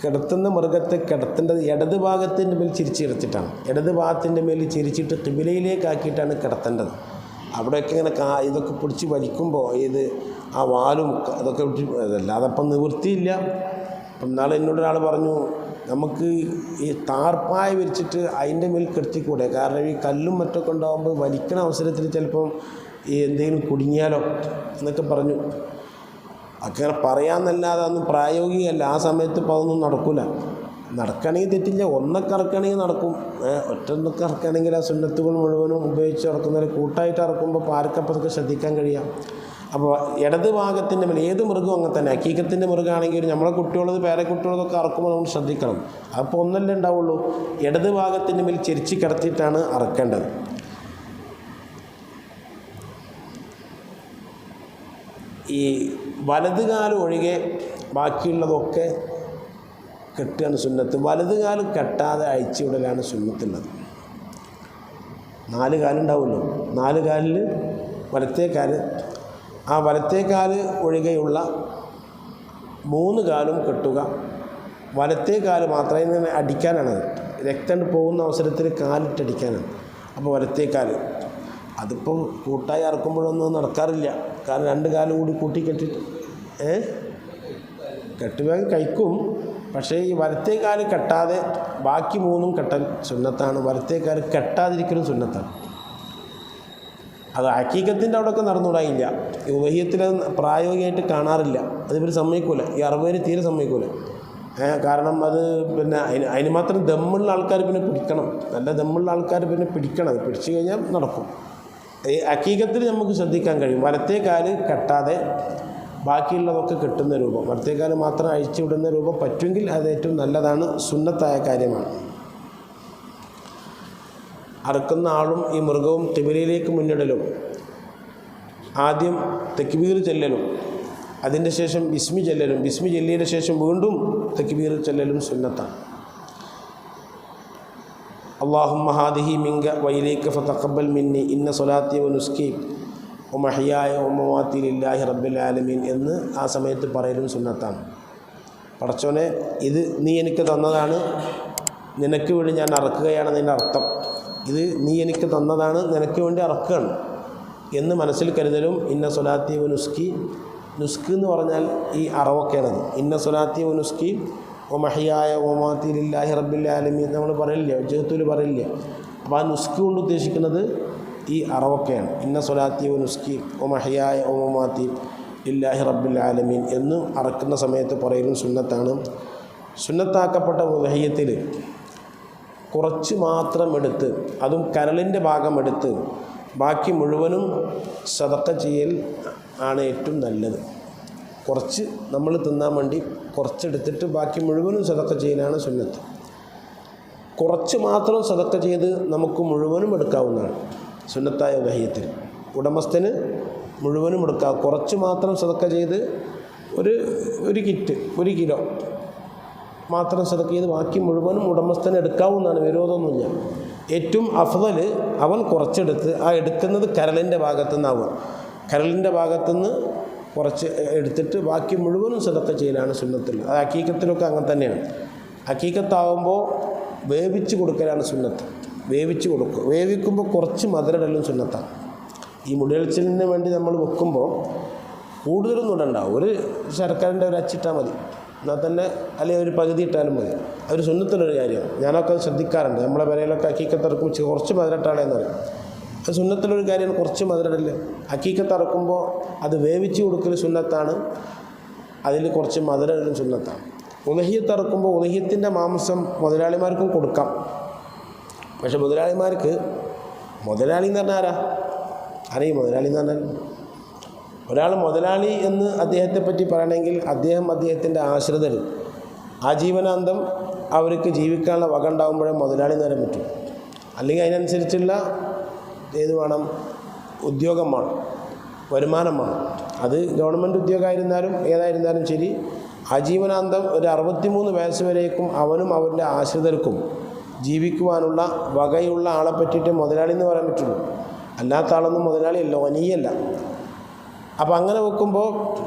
A: കിടത്തുന്ന മൃഗത്തെ കിടത്തേണ്ടത് ഇടത് ഭാഗത്തിൻ്റെ മേൽ ചിരിച്ച് കിടത്തിയിട്ടാണ്. ഇടത് ഭാഗത്തിൻ്റെ മേൽ ചിരിച്ചിട്ട് ഖിബിലയിലേക്കാക്കിയിട്ടാണ് കിടത്തേണ്ടത്. അവിടെയൊക്കെ ഇങ്ങനെ ഇതൊക്കെ പിടിച്ച് വലിക്കുമ്പോൾ ആ വാലും അതൊക്കെ അതല്ലാതെ അപ്പം നിവൃത്തിയില്ല. അപ്പം നാളെ എന്നോടൊരാൾ പറഞ്ഞു, നമുക്ക് ഈ താർപ്പായ വിരിച്ചിട്ട് അതിൻ്റെ മേൽ കിടത്തിക്കൂടെ, കാരണം ഈ കല്ലും മറ്റൊക്കെ ഉണ്ടാകുമ്പോൾ വലിക്കണ അവസരത്തിൽ ചിലപ്പം ഈ എന്തെങ്കിലും കുടുങ്ങിയാലോ എന്നൊക്കെ പറഞ്ഞു. അങ്ങനെ പറയാമെന്നല്ലാതെ അതൊന്നും പ്രായോഗികമല്ല. ആ സമയത്ത് ഇപ്പോൾ അതൊന്നും നടക്കില്ല. നടക്കുകയാണെങ്കിൽ തെറ്റില്ല, ഒന്നൊക്കെ ഇറക്കുകയാണെങ്കിൽ നടക്കും. ഒറ്റൊന്നൊക്കെ ഇറക്കുകയാണെങ്കിൽ ആ സുന്നത്തുകൾ മുഴുവനും ഉപയോഗിച്ച് ഇറക്കുന്നതിൽ കൂട്ടായിട്ട് ഇറക്കുമ്പോൾ പാർക്കപ്പതൊക്കെ ശ്രദ്ധിക്കാൻ കഴിയാം. അപ്പോൾ ഇടത് ഭാഗത്തിൻ്റെ മേൽ ഏത് മൃഗവും അങ്ങനെ തന്നെ. ഹക്കീക്കത്തിൻ്റെ മൃഗമാണെങ്കിൽ നമ്മളെ കുട്ടികളത് പേരക്കുട്ടികളതൊക്കെ ഇറക്കുമ്പോൾ നമ്മൾ ശ്രദ്ധിക്കണം. അപ്പോൾ ഒന്നല്ലേ ഉണ്ടാവുള്ളൂ. ഇടത് ഭാഗത്തിൻ്റെ മേൽ ചെരിച്ച് കിടത്തിയിട്ടാണ് ഇറക്കേണ്ടത്. ഈ വലത് കാലം ഒഴികെ ബാക്കിയുള്ളതൊക്കെ കെട്ടുകയാണ് സുന്നത്ത്. വലത് കാലം കെട്ടാതെ അഴിച്ചുവിടലാണ് സുന്നത്തുള്ളത്. 4 കാലുണ്ടാവുമല്ലോ, 4 കാലിൽ വലത്തേ കാല്, ആ വലത്തേ കാല് ഒഴികെയുള്ള 3 കാലും കെട്ടുക. വലത്തേ കാല് മാത്രമേ അടിക്കാനാണ്, രക്തം പോകുന്ന അവസരത്തിൽ കാലിട്ടടിക്കാനാണ്. അപ്പോൾ വലത്തേ കാല് അതിപ്പം കൂട്ടായി ഇറക്കുമ്പോഴൊന്നും നടക്കാറില്ല. കാരണം 2 കാലും കൂടി കൂട്ടി കെട്ടിട്ട് കെട്ടുവേഗം കഴിക്കും. പക്ഷേ ഈ വലത്തേക്കാല് കെട്ടാതെ ബാക്കി 3 കെട്ടൽ സുന്നത്താണ്. വലത്തേക്കാല് കെട്ടാതിരിക്കലും സുന്നത്താണ്. അത് ഹക്കീക്കത്തിൻ്റെ അവിടെയൊക്കെ നടന്നുകൂടായില്ല. ഈ ഉദഹിയത്തിൽ പ്രായോഗികമായിട്ട് കാണാറില്ല. അതിവർ സമ്മതിക്കൂല. ഈ അറുപതിന് തീരെ സമ്മതിക്കൂല. കാരണം അത് പിന്നെ അതിന് മാത്രം ദമ്മുള്ള ആൾക്കാർ പിന്നെ പിടിക്കണം. നല്ല ദമ്മുള്ള ആൾക്കാർ പിന്നെ പിടിക്കണം. അത് പിടിച്ചു കഴിഞ്ഞാൽ നടക്കും. ഈ ഹക്കീക്കത്തിൽ നമുക്ക് ശ്രദ്ധിക്കാൻ കഴിയും. വലത്തേക്കാല് കെട്ടാതെ ബാക്കിയുള്ളതൊക്കെ കെട്ടുന്ന രൂപം, വലത്തേക്കാല് മാത്രം അഴിച്ചു വിടുന്ന രൂപം പറ്റുമെങ്കിൽ അത് ഏറ്റവും നല്ലതാണ്, സുന്നത്തായ കാര്യമാണ്. അറുക്കുന്ന ആളും ഈ മൃഗവും ഖിബലയിലേക്ക് മുന്നിടലും, ആദ്യം തക്ബീർ ചെല്ലലും, അതിൻ്റെ ശേഷം ബിസ്മി ചെല്ലലും, ബിസ്മി ചെല്ലിയതിന് ശേഷം വീണ്ടും തക്ബീർ ചെല്ലലും സുന്നത്താണ്. അല്ലാഹുമ്മ ഹാദിഹി മിങ്ക വഇലൈക ഫതഖബ്ബൽ മിന്നി ഇന്ന സ്വലാത്തി വനുസ്കി വമഹ്യായ വമമാതി ലില്ലാഹി റബ്ബിൽ ആലമീൻ എന്ന് ആ സമയത്ത് പറയലും സുന്നത്താണ്. പടച്ചോനെ, ഇത് നീ എനിക്ക് തന്നതാണ്, നിനക്ക് വേണ്ടി ഞാൻ അറക്കുകയാണെന്നതിൻ്റെ അർത്ഥം. ഇത് നീ എനിക്ക് തന്നതാണ്, നിനക്ക് വേണ്ടി അറക്കുകയാണ് എന്ന് മനസ്സിൽ കരുതലും. ഇന്ന സ്വലാത്തി വനുസ്കി, നുസ്ക് എന്ന് പറഞ്ഞാൽ ഈ അറവൊക്കെയാണത്. ഇന്ന സ്വലാത്തി വനുസ്കി വമഹ്യായ വമമാതി ലില്ലാഹി റബ്ബിൽ ആലമീൻ നമ്മൾ പറയില്ല, ജഹത്തുൽ പറയില്ല. അപ്പോൾ ആ നുസ്ക് കൊണ്ട് ഉദ്ദേശിക്കുന്നത് ഈ അറവൊക്കെയാണ്. ഇന്ന സ്വലാത്തി വനുസ്കി വമഹ്യായ വമമാതി ലില്ലാഹി റബ്ബിൽ ആലമീൻ എന്ന് അറക്കുന്ന സമയത്ത് പറയലും സുന്നത്താണ്. സുന്നത്താക്കപ്പെട്ട ഉദഹിയത്തിൽ കുറച്ച് മാത്രം എടുത്ത്, അതും കരളിൻ്റെ ഭാഗം എടുത്ത് ബാക്കി മുഴുവനും സദഖ ചെയ്യൽ ആണ് ഏറ്റവും നല്ലത്. കുറച്ച് നമ്മൾ തിന്നാൻ വേണ്ടി കുറച്ചെടുത്തിട്ട് ബാക്കി മുഴുവനും സദഖ ചെയ്യലാണ് സുന്നത്ത്. കുറച്ച് മാത്രം സദഖ ചെയ്ത് നമുക്ക് മുഴുവനും എടുക്കാവുന്നതാണ് സുന്നത്തായ ഉദഹിയത്തിൽ. ഉടമസ്ഥന് മുഴുവനും എടുക്കാം. കുറച്ച് മാത്രം സദഖ ചെയ്ത് ഒരു കിറ്റ് 1 കിലോ മാത്രം സദഖ ചെയ്ത് ബാക്കി മുഴുവനും ഉടമസ്ഥന് എടുക്കാവുന്നതാണ്, വിരോധമൊന്നുമില്ല. ഏറ്റവും അഫ്ളൽ അവൻ കുറച്ചെടുത്ത് ആ എടുക്കുന്നത് കരളിൻ്റെ ഭാഗത്തുനിന്നാവുക. കരളിൻ്റെ ഭാഗത്തുനിന്ന് കുറച്ച് എടുത്തിട്ട് ബാക്കി മുഴുവനും സദഖ ചെയ്യലാണ് സുന്നത്തുള്ളത്. അത് ഹക്കീക്കത്തിലൊക്കെ അങ്ങനെ തന്നെയാണ്. ഹക്കീക്കത്താവുമ്പോൾ വേവിച്ച് കൊടുക്കലാണ് സുന്നത്ത്. വേവിച്ച് കൊടുക്കും. വേവിക്കുമ്പോൾ കുറച്ച് മധുരടലും സുന്നത്താണ്. ഈ മുടിയൽച്ചിലിന് വേണ്ടി നമ്മൾ വെക്കുമ്പോൾ കൂടുതലൊന്നും ഇടണ്ടാവും. ഒരു ശർക്കരൻ്റെ ഒരു അച്ചിട്ടാൽ മതി, എന്നാൽ തന്നെ, അല്ലെങ്കിൽ ഒരു പകുതി ഇട്ടാലും മതി. അതൊരു സുന്നത്തുള്ളൊരു കാര്യമാണ്. ഞാനൊക്കെ അത് ശ്രദ്ധിക്കാറുണ്ട്. നമ്മളെ പെരയിലൊക്കെ ഹക്കീക്കത്തിറക്കും കുറച്ച് മധുരട്ടാളെന്ന് പറയും. അത് സുന്നത്തുള്ളൊരു കാര്യമാണ്, കുറച്ച് മധുരടല്. ഹക്കീക്കത്തിറക്കുമ്പോൾ അത് വേവിച്ച് കൊടുക്കൽ സുന്നത്താണ്, അതിൽ കുറച്ച് മധുരടലും സുന്നത്താണ്. ഉദഹിയത്തിറക്കുമ്പോൾ ഉദഹിയത്തിൻ്റെ മാംസം മുതലാളിമാർക്കും കൊടുക്കാം. പക്ഷെ മുതലാളിമാർക്ക്, മുതലാളി എന്ന് പറഞ്ഞാൽ അറിയും മുതലാളി എന്ന് പറഞ്ഞാൽ? ഒരാൾ മുതലാളി എന്ന് അദ്ദേഹത്തെ പറ്റി പറയണമെങ്കിൽ അദ്ദേഹത്തിൻ്റെ ആശ്രിതർ ആജീവനാന്തം അവർക്ക് ജീവിക്കാനുള്ള വക ഉണ്ടാകുമ്പോഴേ മുതലാളി എന്ന് പറയാൻ പറ്റും. അല്ലെങ്കിൽ അതിനനുസരിച്ചുള്ള ഏത് വേണം, ഉദ്യോഗം വേണം, വരുമാനം വേണം. അത് ഗവൺമെൻറ് ഉദ്യോഗമായിരുന്നാലും ഏതായിരുന്നാലും ശരി, ആജീവനാന്തം ഒരു 63 വയസ്സ് വരേക്കും അവനും അവൻ്റെ ആശ്രിതർക്കും ജീവിക്കുവാനുള്ള വകയുള്ള ആളെ പറ്റിയിട്ട് മുതലാളി എന്ന് പറയാൻ പറ്റുള്ളൂ. അല്ലാത്ത ആളൊന്നും മുതലാളിയല്ല, വനിയല്ല. അപ്പോൾ അങ്ങനെ വെക്കുമ്പോൾ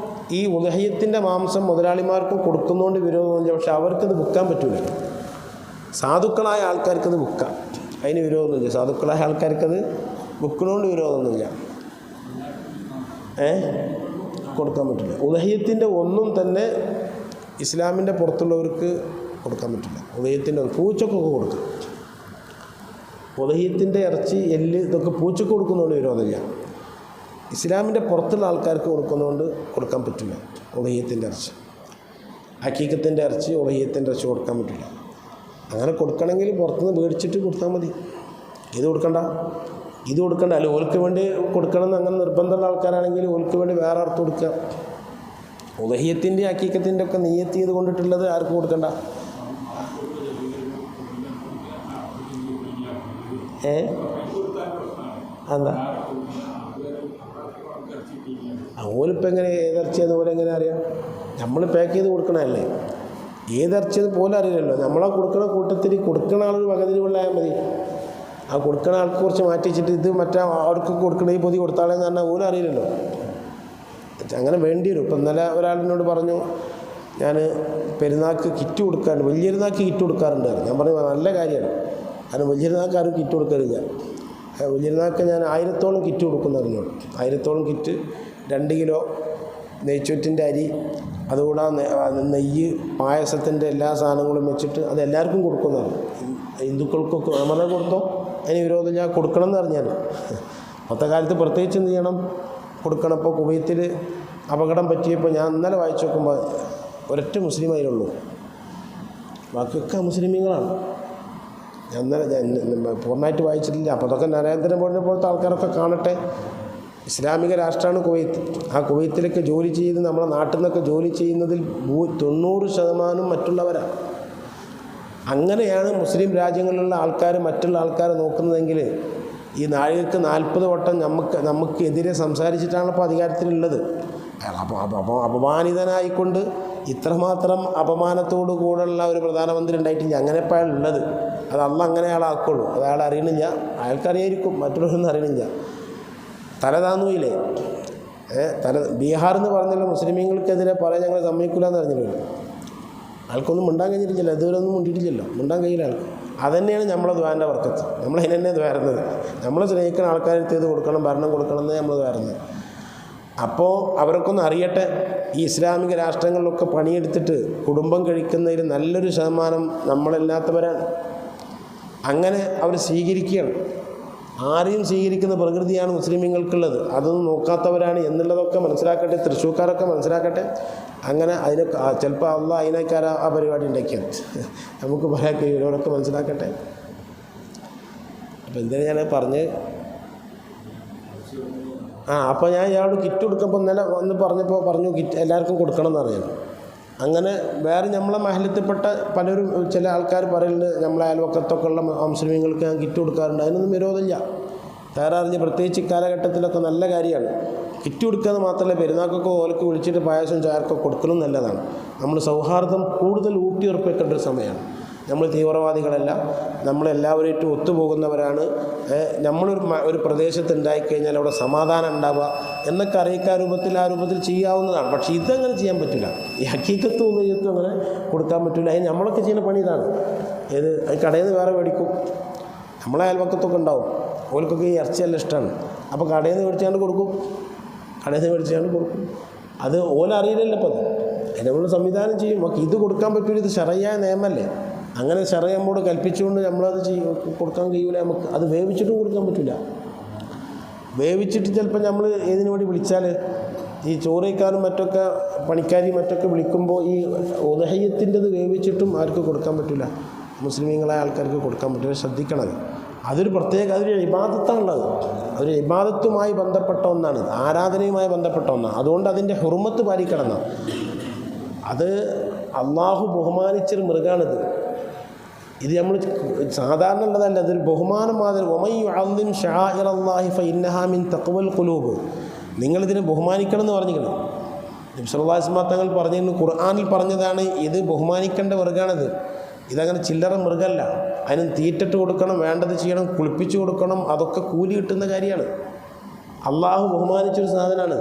A: ഈ ഉദഹിയത്തിൻ്റെ മാംസം മുതലാളിമാർക്കും കൊടുക്കുന്നതുകൊണ്ട് വിരോധമൊന്നുമില്ല. പക്ഷെ അവർക്കത് വിൽക്കാൻ പറ്റില്ല. സാധുക്കളായ ആൾക്കാർക്കത് വിൽക്കാം, അതിന് വിരോധമൊന്നുമില്ല. സാധുക്കളായ ആൾക്കാർക്കത് വിൽക്കുന്നതുകൊണ്ട് വിരോധമൊന്നുമില്ല. കൊടുക്കാൻ പറ്റില്ല. ഉദഹിയത്തിൻ്റെ ഒന്നും തന്നെ ഇസ്ലാമിൻ്റെ പുറത്തുള്ളവർക്ക് കൊടുക്കാൻ പറ്റില്ല. ഉദഹിയത്തിൻ്റെ പൂച്ചക്കൊക്കെ കൊടുക്കാം. ഉദഹിയത്തിൻ്റെ ഇറച്ചി, എല്ല് ഇതൊക്കെ പൂച്ചക്ക് കൊടുക്കുന്നതുകൊണ്ട് വിരോധമില്ല. ഇസ്ലാമിൻ്റെ പുറത്തുള്ള ആൾക്കാർക്ക് കൊടുക്കുന്നതുകൊണ്ട് കൊടുക്കാൻ പറ്റില്ല. ഉദഹിയത്തിൻ്റെ ഇറച്ചി, ഹക്കീക്കത്തിൻ്റെ ഇറച്ചി, ഉദഹിയത്തിൻ്റെ ഇറച്ചി കൊടുക്കാൻ പറ്റില്ല. അങ്ങനെ കൊടുക്കണമെങ്കിൽ പുറത്തുനിന്ന് മേടിച്ചിട്ട് കൊടുത്താൽ മതി. ഇത് കൊടുക്കണ്ട. അല്ല, ഓൽക്ക് വേണ്ടി കൊടുക്കണമെന്ന് അങ്ങനെ നിർബന്ധമുള്ള ആൾക്കാരാണെങ്കിൽ ഓൽക്ക് വേണ്ടി വേറെ അർത്ഥം കൊടുക്കുക. ഉദഹിയത്തിൻ്റെ ഹക്കീക്കത്തിൻ്റെ ഒക്കെ നിയ്യത്ത് ചെയ്ത് കൊണ്ടിട്ടുള്ളത് ആർക്കും കൊടുക്കണ്ട. എന്താ ഓലിപ്പോൾ എങ്ങനെ ഏതിറച്ചിയെന്ന് പോലെ എങ്ങനെ അറിയാം? നമ്മൾ പാക്ക് ചെയ്ത് കൊടുക്കണമല്ലേ. ഏതിറച്ചിയത് പോലെ അറിയില്ലല്ലോ. നമ്മളാ കൊടുക്കണ കൂട്ടത്തിൽ കൊടുക്കണ ആളൊരു വകതിരിവുള്ളായാൽ മതി. ആ കൊടുക്കണ ആൾക്ക് കുറച്ച് മാറ്റി വെച്ചിട്ട് ഇത് മറ്റേ അവർക്ക് കൊടുക്കണ ഈ പൊതി കൊടുത്താളെന്ന് പറഞ്ഞാൽ ഓലും അറിയില്ലല്ലോ. അങ്ങനെ വേണ്ടി വരും. ഇപ്പം ഇന്നലെ ഒരാളിനോട് പറഞ്ഞു, ഞാൻ പെരുന്നാൾക്ക് കിറ്റ് കൊടുക്കാറുണ്ട്, വലിയൊരുന്നാൾക്ക് കിറ്റ് കൊടുക്കാറുണ്ട്. ഞാൻ പറഞ്ഞു നല്ല കാര്യമാണ്. കാരണം വലിയൊരുന്നാൾക്ക് ആരും കിറ്റ് കൊടുക്കാറില്ല. വലിയൊരുന്നാൾക്ക് ഞാൻ 1000ഓളം കിറ്റ് കൊടുക്കുന്നറിഞ്ഞോളൂ. 1000ഓളം കിറ്റ് 2 കിലോ നെയ്ച്ചോറ്റിൻ്റെ അരി, അതുകൂടാതെ നെയ്യ്, പായസത്തിൻ്റെ എല്ലാ സാധനങ്ങളും വെച്ചിട്ട് അത് എല്ലാവർക്കും കൊടുക്കുന്നതാണ്. ഹിന്ദുക്കൾക്കൊക്കെ നമ്മളെ കൊടുത്തോ, അതിന് വിരോധം ഞാൻ കൊടുക്കണം എന്ന് പറഞ്ഞാൽ അന്നത്തെ കാലത്ത് പ്രത്യേകിച്ച് എന്ത് ചെയ്യണം, കൊടുക്കണം. ഇപ്പോൾ കുവൈത്തിൽ അപകടം പറ്റിയപ്പോൾ ഞാൻ ഇന്നലെ വായിച്ചു നോക്കുമ്പോൾ ഒരൊറ്റ മുസ്ലിം അതിലുള്ളൂ, ബാക്കിയൊക്കെ മുസ്ലിമീങ്ങളാണ്. ഞാൻ ഇന്നലെ പൂർണ്ണമായിട്ട് വായിച്ചിട്ടില്ല. അപ്പോൾ അതൊക്കെ നരേന്ദ്രമോദിനെ പോലത്തെ ആൾക്കാരൊക്കെ കാണട്ടെ. ഇസ്ലാമിക രാഷ്ട്രമാണ് കുവൈത്ത്. ആ കുവൈത്തിലൊക്കെ ജോലി ചെയ്ത് നമ്മുടെ നാട്ടിൽ നിന്നൊക്കെ ജോലി ചെയ്യുന്നതിൽ 90% മറ്റുള്ളവരാണ്. അങ്ങനെയാണ് മുസ്ലിം രാജ്യങ്ങളിലുള്ള ആൾക്കാർ മറ്റുള്ള ആൾക്കാരെ നോക്കുന്നതെങ്കിൽ ഈ നാഴികക്ക് 40 വട്ടം നമുക്കെതിരെ സംസാരിച്ചിട്ടാണ് ഇപ്പോൾ അധികാരത്തിലുള്ളത്. അപ്പോൾ അപമാനിതനായിക്കൊണ്ട് ഇത്രമാത്രം അപമാനത്തോടു കൂടെയുള്ള ഒരു പ്രധാനമന്ത്രി ഉണ്ടായിട്ടില്ല. അങ്ങനെ ഇപ്പോൾ അയാളുള്ളത്. അത് അങ്ങനെ അയാളാക്കുള്ളൂ. അത് അയാൾ അറിയണില്ല, അയാൾക്കറിയായിരിക്കും, മറ്റുള്ളവരൊന്നും അറിയണില്ല. തല താന്നുമില്ലേ? ബീഹാർ എന്ന് പറഞ്ഞല്ലോ, മുസ്ലിമീങ്ങൾക്കെതിരെ പറയാൻ ഞങ്ങൾ സമ്മതിക്കില്ല എന്ന് പറഞ്ഞില്ലല്ലോ. ആൾക്കൊന്നും മിണ്ടാൻ കഴിഞ്ഞിട്ടില്ല, ഇതുവരെ ഒന്നും മിണ്ടിയിട്ടില്ലല്ലോ, മിണ്ടാൻ കഴിയില്ല ആൾക്ക്. അതുതന്നെയാണ് നമ്മളെ ദ്വാരൻ്റെ വർക്കത്ത്. നമ്മളതിനെ ദ്വാരുന്നത്. നമ്മളെ സ്നേഹിക്കുന്ന ആൾക്കാർക്ക് ഇത് കൊടുക്കണം, ഭരണം കൊടുക്കണം എന്നേ നമ്മൾ ദ്വാരുന്നത്. അപ്പോൾ അവർക്കൊന്ന് അറിയട്ടെ, ഈ ഇസ്ലാമിക രാഷ്ട്രങ്ങളിലൊക്കെ പണിയെടുത്തിട്ട് കുടുംബം കഴിക്കുന്നതിൽ നല്ലൊരു ശതമാനം നമ്മളല്ലാത്തവരാണ്. അങ്ങനെ അവർ സ്വീകരിക്കുകയാണ്. ആരെയും സ്വീകരിക്കുന്ന പ്രകൃതിയാണ് മുസ്ലിമീങ്ങൾക്കുള്ളത്. അതൊന്നും നോക്കാത്തവരാണ് എന്നുള്ളതൊക്കെ മനസ്സിലാക്കട്ടെ, തൃശ്ശൂർക്കാരൊക്കെ മനസ്സിലാക്കട്ടെ. അങ്ങനെ അതിനെ ചിലപ്പോൾ അതിനേക്കാർ ആ പരിപാടി ഉണ്ടാക്കിയത് നമുക്ക് പറയാൻ കഴിയുന്നവരൊക്കെ മനസ്സിലാക്കട്ടെ. അപ്പോൾ എന്തിനാ ഞാൻ പറഞ്ഞ് അപ്പോൾ ഞാൻ ഇയാളോട് കിറ്റ് കൊടുക്കുമ്പോൾ ഇന്നലെ വന്ന് പറഞ്ഞു കിറ്റ് എല്ലാവർക്കും കൊടുക്കണം എന്നറിയാം. അങ്ങനെ വേറെ നമ്മളെ മഹല്ലത്തിൽപ്പെട്ട പലരും ചില ആൾക്കാർ പറയുന്നുണ്ട്, നമ്മളെ അയൽവക്കത്തൊക്കെ ഉള്ള മുസ്ലിമീങ്ങൾക്ക് ഞാൻ കിറ്റ് കൊടുക്കാറുണ്ട്. അതിനൊന്നും വിരോധമില്ല. വേറെ അറിഞ്ഞ് പ്രത്യേകിച്ച് ഇക്കാലഘട്ടത്തിലൊക്കെ നല്ല കാര്യമാണ്. കിറ്റ് കൊടുക്കുക മാത്രമല്ല, പെരുന്നാൾക്കൊക്കെ ഓലക്ക് വിളിച്ചിട്ട് പായസം ചായക്കൊക്കെ കൊടുക്കലും നല്ലതാണ്. നമ്മൾ സൗഹാർദ്ദം കൂടുതൽ ഊട്ടിയുറപ്പിക്കേണ്ട ഒരു സമയമാണ്. നമ്മൾ തീവ്രവാദികളല്ല, നമ്മളെല്ലാവരുമായിട്ടും ഒത്തുപോകുന്നവരാണ്. നമ്മളൊരു പ്രദേശത്ത് ഉണ്ടായിക്കഴിഞ്ഞാൽ അവിടെ സമാധാനം ഉണ്ടാവുക എന്നൊക്കെ അറിയിക്കാൻ ആ രൂപത്തിൽ ചെയ്യാവുന്നതാണ്. പക്ഷേ ഇതങ്ങനെ ചെയ്യാൻ പറ്റില്ല. ഈ ഹക്കീക്കത്തും ഉദയത്തും അങ്ങനെ കൊടുക്കാൻ പറ്റില്ല. അതിന് നമ്മളൊക്കെ ചെയ്യുന്ന പണി ഇതാണ്. കടയിൽ നിന്ന് വേറെ മേടിക്കും. നമ്മളെ അയൽവക്കത്തൊക്കെ ഉണ്ടാവും, ഓൽക്കൊക്കെ ഈ ഇറച്ചിയെല്ലാം ഇഷ്ടമാണ്. അപ്പോൾ കടയിൽ നിന്ന് മേടിച്ചാണ്ട് കൊടുക്കും. അത് ഓലറിയില്ലല്ലോ. അപ്പോൾ അതിനുള്ള സംവിധാനം ചെയ്യും. നമുക്ക് ഇത് കൊടുക്കാൻ പറ്റില്ല, ഇത് ശറയ്യായ നിയമമല്ലേ. അങ്ങനെ ശറയ നമ്മോട് കൽപ്പിച്ചുകൊണ്ട് നമ്മളത് കൊടുക്കാൻ കഴിയില്ല. നമുക്ക് അത് വേവിച്ചിട്ടും കൊടുക്കാൻ പറ്റില്ല. വേവിച്ചിട്ട് ചിലപ്പോൾ നമ്മൾ ഏതിനു വേണ്ടി വിളിച്ചാൽ ഈ ചോറയ്ക്കാനും മറ്റൊക്കെ പണിക്കാരി മറ്റൊക്കെ വിളിക്കുമ്പോൾ ഈ ഉദഹയ്യത്തിൻ്റെത് വേവിച്ചിട്ടും ആർക്ക് കൊടുക്കാൻ പറ്റില്ല. മുസ്ലിമീങ്ങളായ ആൾക്കാർക്ക് കൊടുക്കാൻ പറ്റില്ല. ശ്രദ്ധിക്കണം. അതൊരു ഇബാദത്താണുള്ളത്. അതൊരു ഇബാദത്തുമായി ബന്ധപ്പെട്ട ഒന്നാണ്, ആരാധനയുമായി ബന്ധപ്പെട്ട ഒന്നാണ്. അതുകൊണ്ട് അതിൻ്റെ ഹുർമത്ത് പാലിക്കണം. അത് അള്ളാഹു ബഹുമാനിച്ചൊരു മൃഗാണിത്. ഇത് നമ്മൾ സാധാരണ ഉള്ളതല്ല, അതൊരു ബഹുമാനം മാതിരി. വമയ്യുഅദ്ദിം ശആഇറല്ലാഹി ഫഇന്നഹാ മിൻ തഖ്വൽ ഖുലൂബ്. നിങ്ങളിതിനെ ബഹുമാനിക്കണം എന്ന് പറഞ്ഞിരിക്കണം. നബി സല്ലല്ലാഹു അലൈഹി വസല്ലം തങ്ങൾ പറഞ്ഞിരുന്നു, ഖുർആനിൽ പറഞ്ഞതാണ്, ഇത് ബഹുമാനിക്കേണ്ട മൃഗാണിത്. ഇതങ്ങനെ ചില്ലറ മൃഗമല്ല. അതിന് തീറ്റിട്ട് കൊടുക്കണം, വേണ്ടത് ചെയ്യണം, കുളിപ്പിച്ചു കൊടുക്കണം. അതൊക്കെ കൂലി കിട്ടുന്ന കാര്യമാണ്. അള്ളാഹു ബഹുമാനിച്ചൊരു സാധനമാണ്.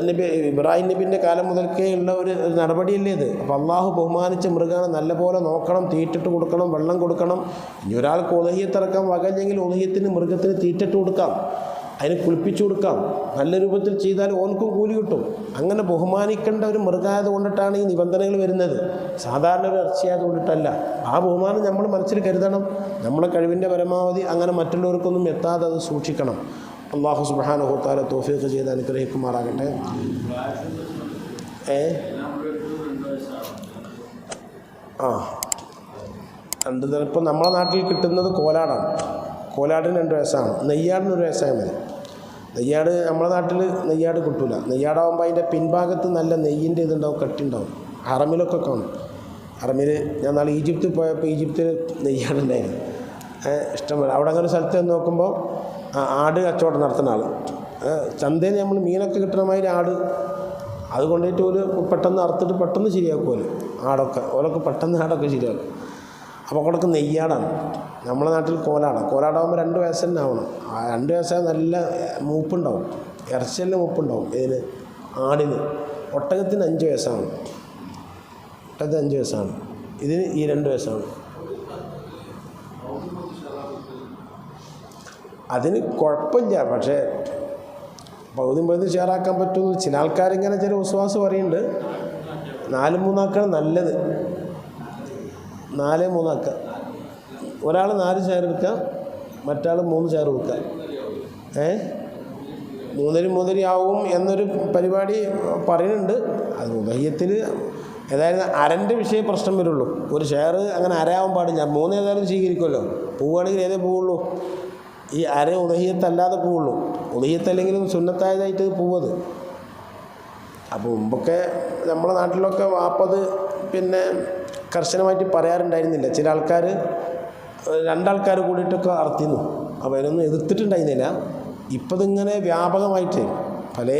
A: നബി ഇബ്രാഹിം നബിൻ്റെ കാലം മുതൽക്കേ ഉള്ള ഒരു നടപടിയല്ലേ ഇത്. അപ്പോൾ അള്ളാഹു ബഹുമാനിച്ച മൃഗമാണ്. നല്ലപോലെ നോക്കണം, തീറ്റിട്ട് കൊടുക്കണം, വെള്ളം കൊടുക്കണം. ഇനി ഒരാൾക്ക് ഉദഹ്യത്തിറക്കാൻ വകഞ്ഞെങ്കിൽ ഉദഹ്യത്തിന് മൃഗത്തിന് തീറ്റിട്ട് കൊടുക്കാം, അതിന് കുളിപ്പിച്ചു കൊടുക്കാം. നല്ല രൂപത്തിൽ ചെയ്താൽ ഓൻക്കും കൂലി കിട്ടും. അങ്ങനെ ബഹുമാനിക്കേണ്ട ഒരു മൃഗമായത് കൊണ്ടിട്ടാണ് ഈ നിബന്ധനകൾ വരുന്നത്. സാധാരണ ഒരു ഇറച്ചിയായത് കൊണ്ടിട്ടല്ല. ആ ബഹുമാനം നമ്മൾ മനസ്സിൽ കരുതണം. നമ്മളെ കഴിവിൻ്റെ പരമാവധി അങ്ങനെ മറ്റുള്ളവർക്കൊന്നും എത്താതെ അത് സൂക്ഷിക്കണം. അല്ലാഹു സുബ്ഹാനഹു വ തആല തൗഫീഖ് ചെയ്ത് അനുഗ്രഹിക്കുമാറാകട്ടെ. രണ്ട് തരം. ഇപ്പം നമ്മളെ നാട്ടിൽ കിട്ടുന്നത് കോലാടാണ്. കോലാടിന് 2 വയസ്സാണ്. നെയ്യാടിന് 1 വയസ്സായാൽ മതി. നെയ്യാട് നമ്മളെ നാട്ടിൽ നെയ്യാട് കിട്ടില്ല. നെയ്യാടാകുമ്പോൾ അതിൻ്റെ പിൻഭാഗത്ത് നല്ല നെയ്യിൻ്റെ ഇതുണ്ടാവും, കട്ടിയുണ്ടാവും. ഹറമിലൊക്കെ കാണും. ഹറമിൽ ഞാൻ നാളെ ഈജിപ്തിൽ പോയപ്പോൾ ഈജിപ്തിൽ നെയ്യാടുണ്ടായിരുന്നു. ഇഷ്ടംപോലെ. അവിടെ അങ്ങനെ സ്ഥലത്ത് നോക്കുമ്പോൾ ആട് കച്ചവടം നടത്തുന്ന ആൾ. ചന്തയിൽ നമ്മൾ മീനൊക്കെ കിട്ടുന്ന മാതിരി ആട് അത് കൊണ്ടുപോയിട്ട് ഒരു പെട്ടെന്ന് അറുത്തിട്ട് പെട്ടെന്ന് ശരിയാക്കുമല്ലോ. ഓലൊക്കെ പെട്ടെന്ന് ആടൊക്കെ ശരിയാക്കും. അപ്പോൾ അവിടെയൊക്കെ നെയ്യാടാണ്. നമ്മുടെ നാട്ടിൽ കോലാടാകുമ്പോൾ 2 വയസ്സ് തന്നെ ആവണം. 2 വയസ്സായ നല്ല മൂപ്പുണ്ടാവും, ഇറച്ചിയെല്ലാം മൂപ്പുണ്ടാവും. ഇതിന് ആടിന്. ഒട്ടകത്തിന് 5 വയസ്സാണ്. ഒട്ടകത്തിന് 5 വയസ്സാണ്. ഇതിന് ഈ 2 വയസ്സാണ്. അതിന് കുഴപ്പമില്ല. പക്ഷേ പകുതി ഷെയറാക്കാൻ പറ്റുമെന്ന് ചില ആൾക്കാരിങ്ങനെ ചില വിശ്വാസം പറയുന്നുണ്ട്. 4-3 ആക്കാണ് നല്ലത്. 4-3 ആക്കുക. ഒരാൾ 4 ഷെയർ എടുക്കുക, മറ്റാൾ 3 ഷെയർ കൊടുക്കുക. 3 ആവും എന്നൊരു പരിപാടി പറയുന്നുണ്ട്. അത് ഉദഹ്യത്തിൽ ഏതായാലും അരൻ്റെ വിഷയം പ്രശ്നം വരുള്ളൂ. ഒരു ഷെയർ അങ്ങനെ അരയാവാൻ പാടില്ല. 3 ഏതായാലും സ്വീകരിക്കുമല്ലോ. പോവുകയാണെങ്കിൽ ഏതേ പോവുള്ളൂ. ഈ അര ഉദഹ്യത്തല്ലാതെ പോവുള്ളൂ. ഉദഹ്യത്തല്ലെങ്കിലും സുന്നത്തായതായിട്ട് പോവത്. അപ്പോൾ മുമ്പൊക്കെ നമ്മുടെ നാട്ടിലൊക്കെ വാപ്പത് പിന്നെ കർശനമായിട്ട് പറയാറുണ്ടായിരുന്നില്ല. ചില ആൾക്കാർ 2 ആൾക്കാർ കൂടിയിട്ടൊക്കെ അർത്തിന്നു. അപ്പോൾ അതിനൊന്നും എതിർത്തിട്ടുണ്ടായിരുന്നില്ല. ഇപ്പം ഇതിങ്ങനെ വ്യാപകമായിട്ട് പല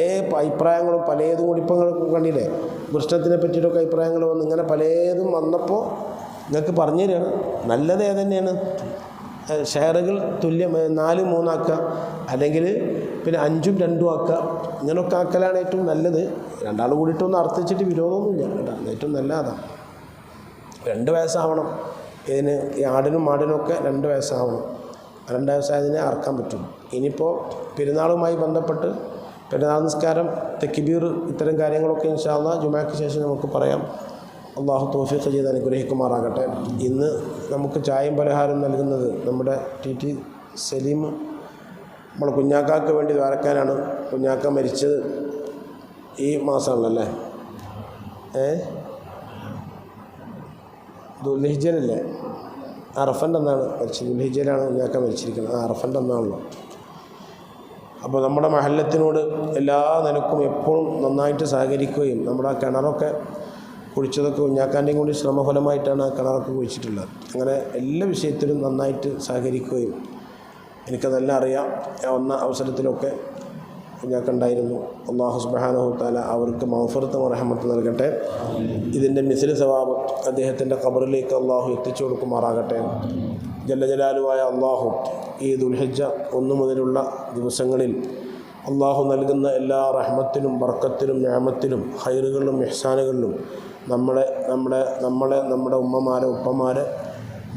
A: അഭിപ്രായങ്ങളും പലതും കൂടി ഇപ്പം കണ്ടില്ലേ, വൃഷ്ണത്തിനെ പറ്റിയിട്ടൊക്കെ അഭിപ്രായങ്ങൾ വന്ന് ഇങ്ങനെ പലതും വന്നപ്പോൾ നിങ്ങൾക്ക് പറഞ്ഞു തരികയാണ് നല്ലത് ഏതന്നെയാണ്. ഷെയറുകൾ തുല്യം 4-3 ആക്കുക, അല്ലെങ്കിൽ പിന്നെ 5-2 ആക്കുക. ഇങ്ങനെയൊക്കെ ആക്കലാണ് ഏറ്റവും നല്ലത്. 2 ആൾ കൂടിയിട്ടൊന്നും അർത്ഥിച്ചിട്ട് വിരോധമൊന്നുമില്ല കേട്ടോ. ഏറ്റവും നല്ല അതാണ്. 2 വയസ്സാവണം ഇതിന്. ഈ ആടിനും മാടിനൊക്കെ 2 വയസ്സാവണം. 2 വയസ്സായതിനെ അറക്കാൻ പറ്റും. ഇനിയിപ്പോൾ പെരുന്നാളുമായി ബന്ധപ്പെട്ട് പെരുന്നാൾ നിസ്കാരം, തക്ബീർ, ഇത്തരം കാര്യങ്ങളൊക്കെ ഇൻഷാ അല്ലാഹ് ജുമാക്ക് ശേഷം നമുക്ക് പറയാം. അള്ളാഹു തൗഫീഖ് ചെയ്ത് അനുഗ്രഹിക്കുമാറാകട്ടെ. ഇന്ന് നമുക്ക് ചായയും പലഹാരം നൽകുന്നത് നമ്മുടെ ടി സലീം നമ്മളെ കുഞ്ഞാക്കാക്ക് വേണ്ടി ദ്വാരക്കാനാണ്. കുഞ്ഞാക്ക മരിച്ചത് ഈ മാസമാണല്ലേ, ദുൽഹിജ്ജയിലല്ലേ, അറഫൻ്റെ അന്നാണ് മരിച്ചത്. ദുൽഹിജ്ജയിലാണ് കുഞ്ഞാക്ക മരിച്ചിരിക്കുന്നത്. അറഫൻ്റെ അന്നാണല്ലോ. അപ്പോൾ നമ്മുടെ മഹല്ലത്തിനോട് എല്ലാ നിലക്കും എപ്പോഴും നന്നായിട്ട് സഹകരിക്കുകയും നമ്മുടെ ആ കിണറൊക്കെ കുഴിച്ചതൊക്കെ കുഞ്ഞാക്കാൻ്റെയും കൂടി ശ്രമഫലമായിട്ടാണ് ആ കിണറൊക്കെ കുഴിച്ചിട്ടുള്ളത്. അങ്ങനെ എല്ലാ വിഷയത്തിലും നന്നായിട്ട് സഹകരിക്കുകയും എനിക്കതെല്ലാം അറിയാം. വന്ന അവസരത്തിലൊക്കെ കുഞ്ഞാക്കുണ്ടായിരുന്നു. അല്ലാഹു സുബ്ഹാനഹു തആല അവർക്ക് മഗ്ഫിറത്തും റഹ്മത്തും നൽകട്ടെ. ഇതിൻ്റെ മിസ്ലി സവാബ് അദ്ദേഹത്തിൻ്റെ ഖബറിലേക്ക് അള്ളാഹു എത്തിച്ചു കൊടുക്കുമാറാകട്ടെ. ജല്ല ജലാലുവായ അള്ളാഹു ഈ ദുൽഹിജ്ജ 1 മുതലുള്ള ദിവസങ്ങളിൽ അള്ളാഹു നൽകുന്ന എല്ലാ റഹ്മത്തിലും ബർക്കത്തിലും നിഅമത്തിലും ഖൈറുകളിലും ഇഹ്സാനുകളിലും നമ്മുടെ ഉമ്മമാരെ, ഉപ്പമാരെ,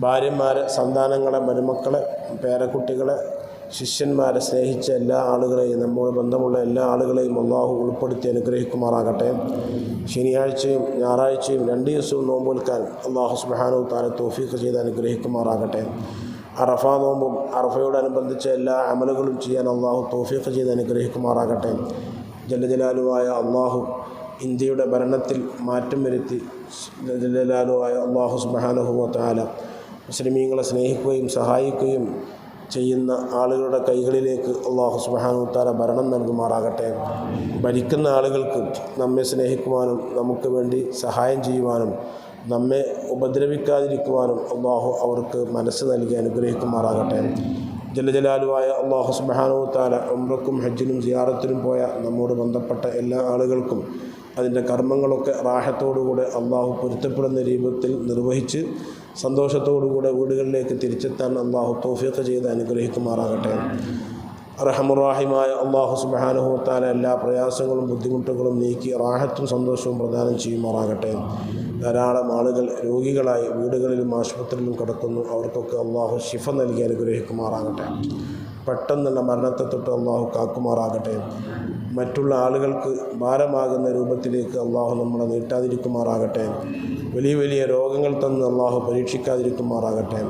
A: ഭാര്യമാരെ, സന്താനങ്ങളെ, മരുമക്കളെ, പേരക്കുട്ടികളെ, ശിഷ്യന്മാരെ സ്നേഹിച്ച എല്ലാ ആളുകളെയും, നമ്മോട് ബന്ധമുള്ള എല്ലാ ആളുകളെയും അള്ളാഹു ഉൾപ്പെടുത്തി അനുഗ്രഹിക്കുമാറാകട്ടെ. ശനിയാഴ്ചയും ഞായറാഴ്ചയും 2 ദിവസവും നോമ്പ് നിൽക്കാൻ അള്ളാഹു സുബ്ഹാനഹു തആല തൗഫീഖ് ചെയ്ത് അനുഗ്രഹിക്കുമാറാകട്ടെ. അറഫ നോമ്പും അറഫയോടനുബന്ധിച്ച എല്ലാ അമലുകളും ചെയ്യാൻ അള്ളാഹു തൗഫീഖ് ചെയ്ത് അനുഗ്രഹിക്കുമാറാകട്ടെ. ജല്ല ജലാലുവായ അള്ളാഹു ഇന്ത്യയുടെ ഭരണത്തിൽ മാറ്റം വരുത്തി ജല്ല ജലാലുവായ അള്ളാഹു സുബ്ഹാനഹു തആല മുസ്ലിമീങ്ങളെ സ്നേഹിക്കുകയും സഹായിക്കുകയും ചെയ്യുന്ന ആളുകളുടെ കൈകളിലേക്ക് അള്ളാഹു സുബ്ഹാനഹു തആല ഭരണം നൽകുമാറാകട്ടെ. ഭരിക്കുന്ന ആളുകൾക്ക് നമ്മെ സ്നേഹിക്കുവാനും നമുക്ക് വേണ്ടി സഹായം ചെയ്യുവാനും നമ്മെ ഉപദ്രവിക്കാതിരിക്കുവാനും അള്ളാഹു അവർക്ക് മനസ്സ് നൽകി അനുഗ്രഹിക്കുമാറാകട്ടെ. ജല്ല ജലാലുവായ അള്ളാഹു സുബ്ഹാനഹു തആല ഉംറക്കും ഹജ്ജിനും സിയാറത്തിനും പോയ നമ്മോട് ബന്ധപ്പെട്ട എല്ലാ ആളുകൾക്കും അതിൻ്റെ കർമ്മങ്ങളൊക്കെ റാഹത്തോടുകൂടെ അള്ളാഹു പൊരുത്തപ്പെടുന്ന രൂപത്തിൽ നിർവഹിച്ച് സന്തോഷത്തോടുകൂടെ വീടുകളിലേക്ക് തിരിച്ചെത്താൻ അള്ളാഹു തൗഫീഖ് ചെയ്ത് അനുഗ്രഹിക്കുമാറാകട്ടെ. റഹ്മുറാഹിമായ അള്ളാഹു സുബ്ഹാനഹു തആല എല്ലാ പ്രയാസങ്ങളും ബുദ്ധിമുട്ടുകളും നീക്കി റാഹത്തും സന്തോഷവും പ്രദാനം ചെയ്യുമാറാകട്ടെ. ധാരാളം ആളുകൾ രോഗികളായി വീടുകളിലും ആശുപത്രിയിലും കിടക്കുന്നു. അവർക്കൊക്കെ അള്ളാഹു ശിഫ നൽകി അനുഗ്രഹിക്കുമാറാകട്ടെ. പെട്ടെന്നുള്ള മരണത്തെ തൊട്ട് അള്ളാഹു കാക്കുമാറാകട്ടെ. മറ്റുള്ള ആളുകൾക്ക് ഭാരമാകുന്ന രൂപത്തിലേക്ക് അള്ളാഹു നമ്മളെ നീട്ടാതിരിക്കുമാറാകട്ടെ. വലിയ വലിയ രോഗങ്ങൾ തന്ന് അള്ളാഹു പരീക്ഷിക്കാതിരിക്കുമാറാകട്ടെ.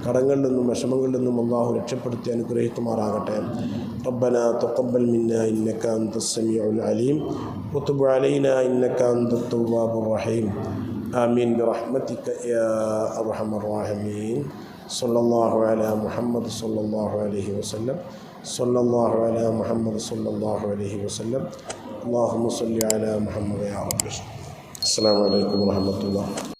A: കടങ്ങളിൽ നിന്നും വിഷമങ്ങളിൽ നിന്നും അള്ളാഹു രക്ഷപ്പെടുത്തി അനുഗ്രഹിക്കുമാറാകട്ടെ. റബ്ബനാ തഖബ്ബൽ മിന്നാ ഇന്നക അൻതസ് സമീഉൽ അലീം വതുബ് അലൈനാ ഇന്നക അൻതത് തവ്വാബുർ റഹീം. ആമീൻ ബിറഹ്മതിക യാ അർഹമർ റഹീമീൻ. സല്ലല്ലാഹു അലാ മുഹമ്മദ് സല്ലല്ലാഹു അലൈഹി വസല്ലം. സല്ലല്ലാഹു അലാ മുഹമ്മദ് സല്ലല്ലാഹു അലൈഹി വസല്ലം. അല്ലാഹുമ്മ സ്വല്ലി അലാ മുഹമ്മദ് യാ റബ്ബി. അസ്സലാമു അലൈക്കും വറഹ്മത്തുള്ളാഹി.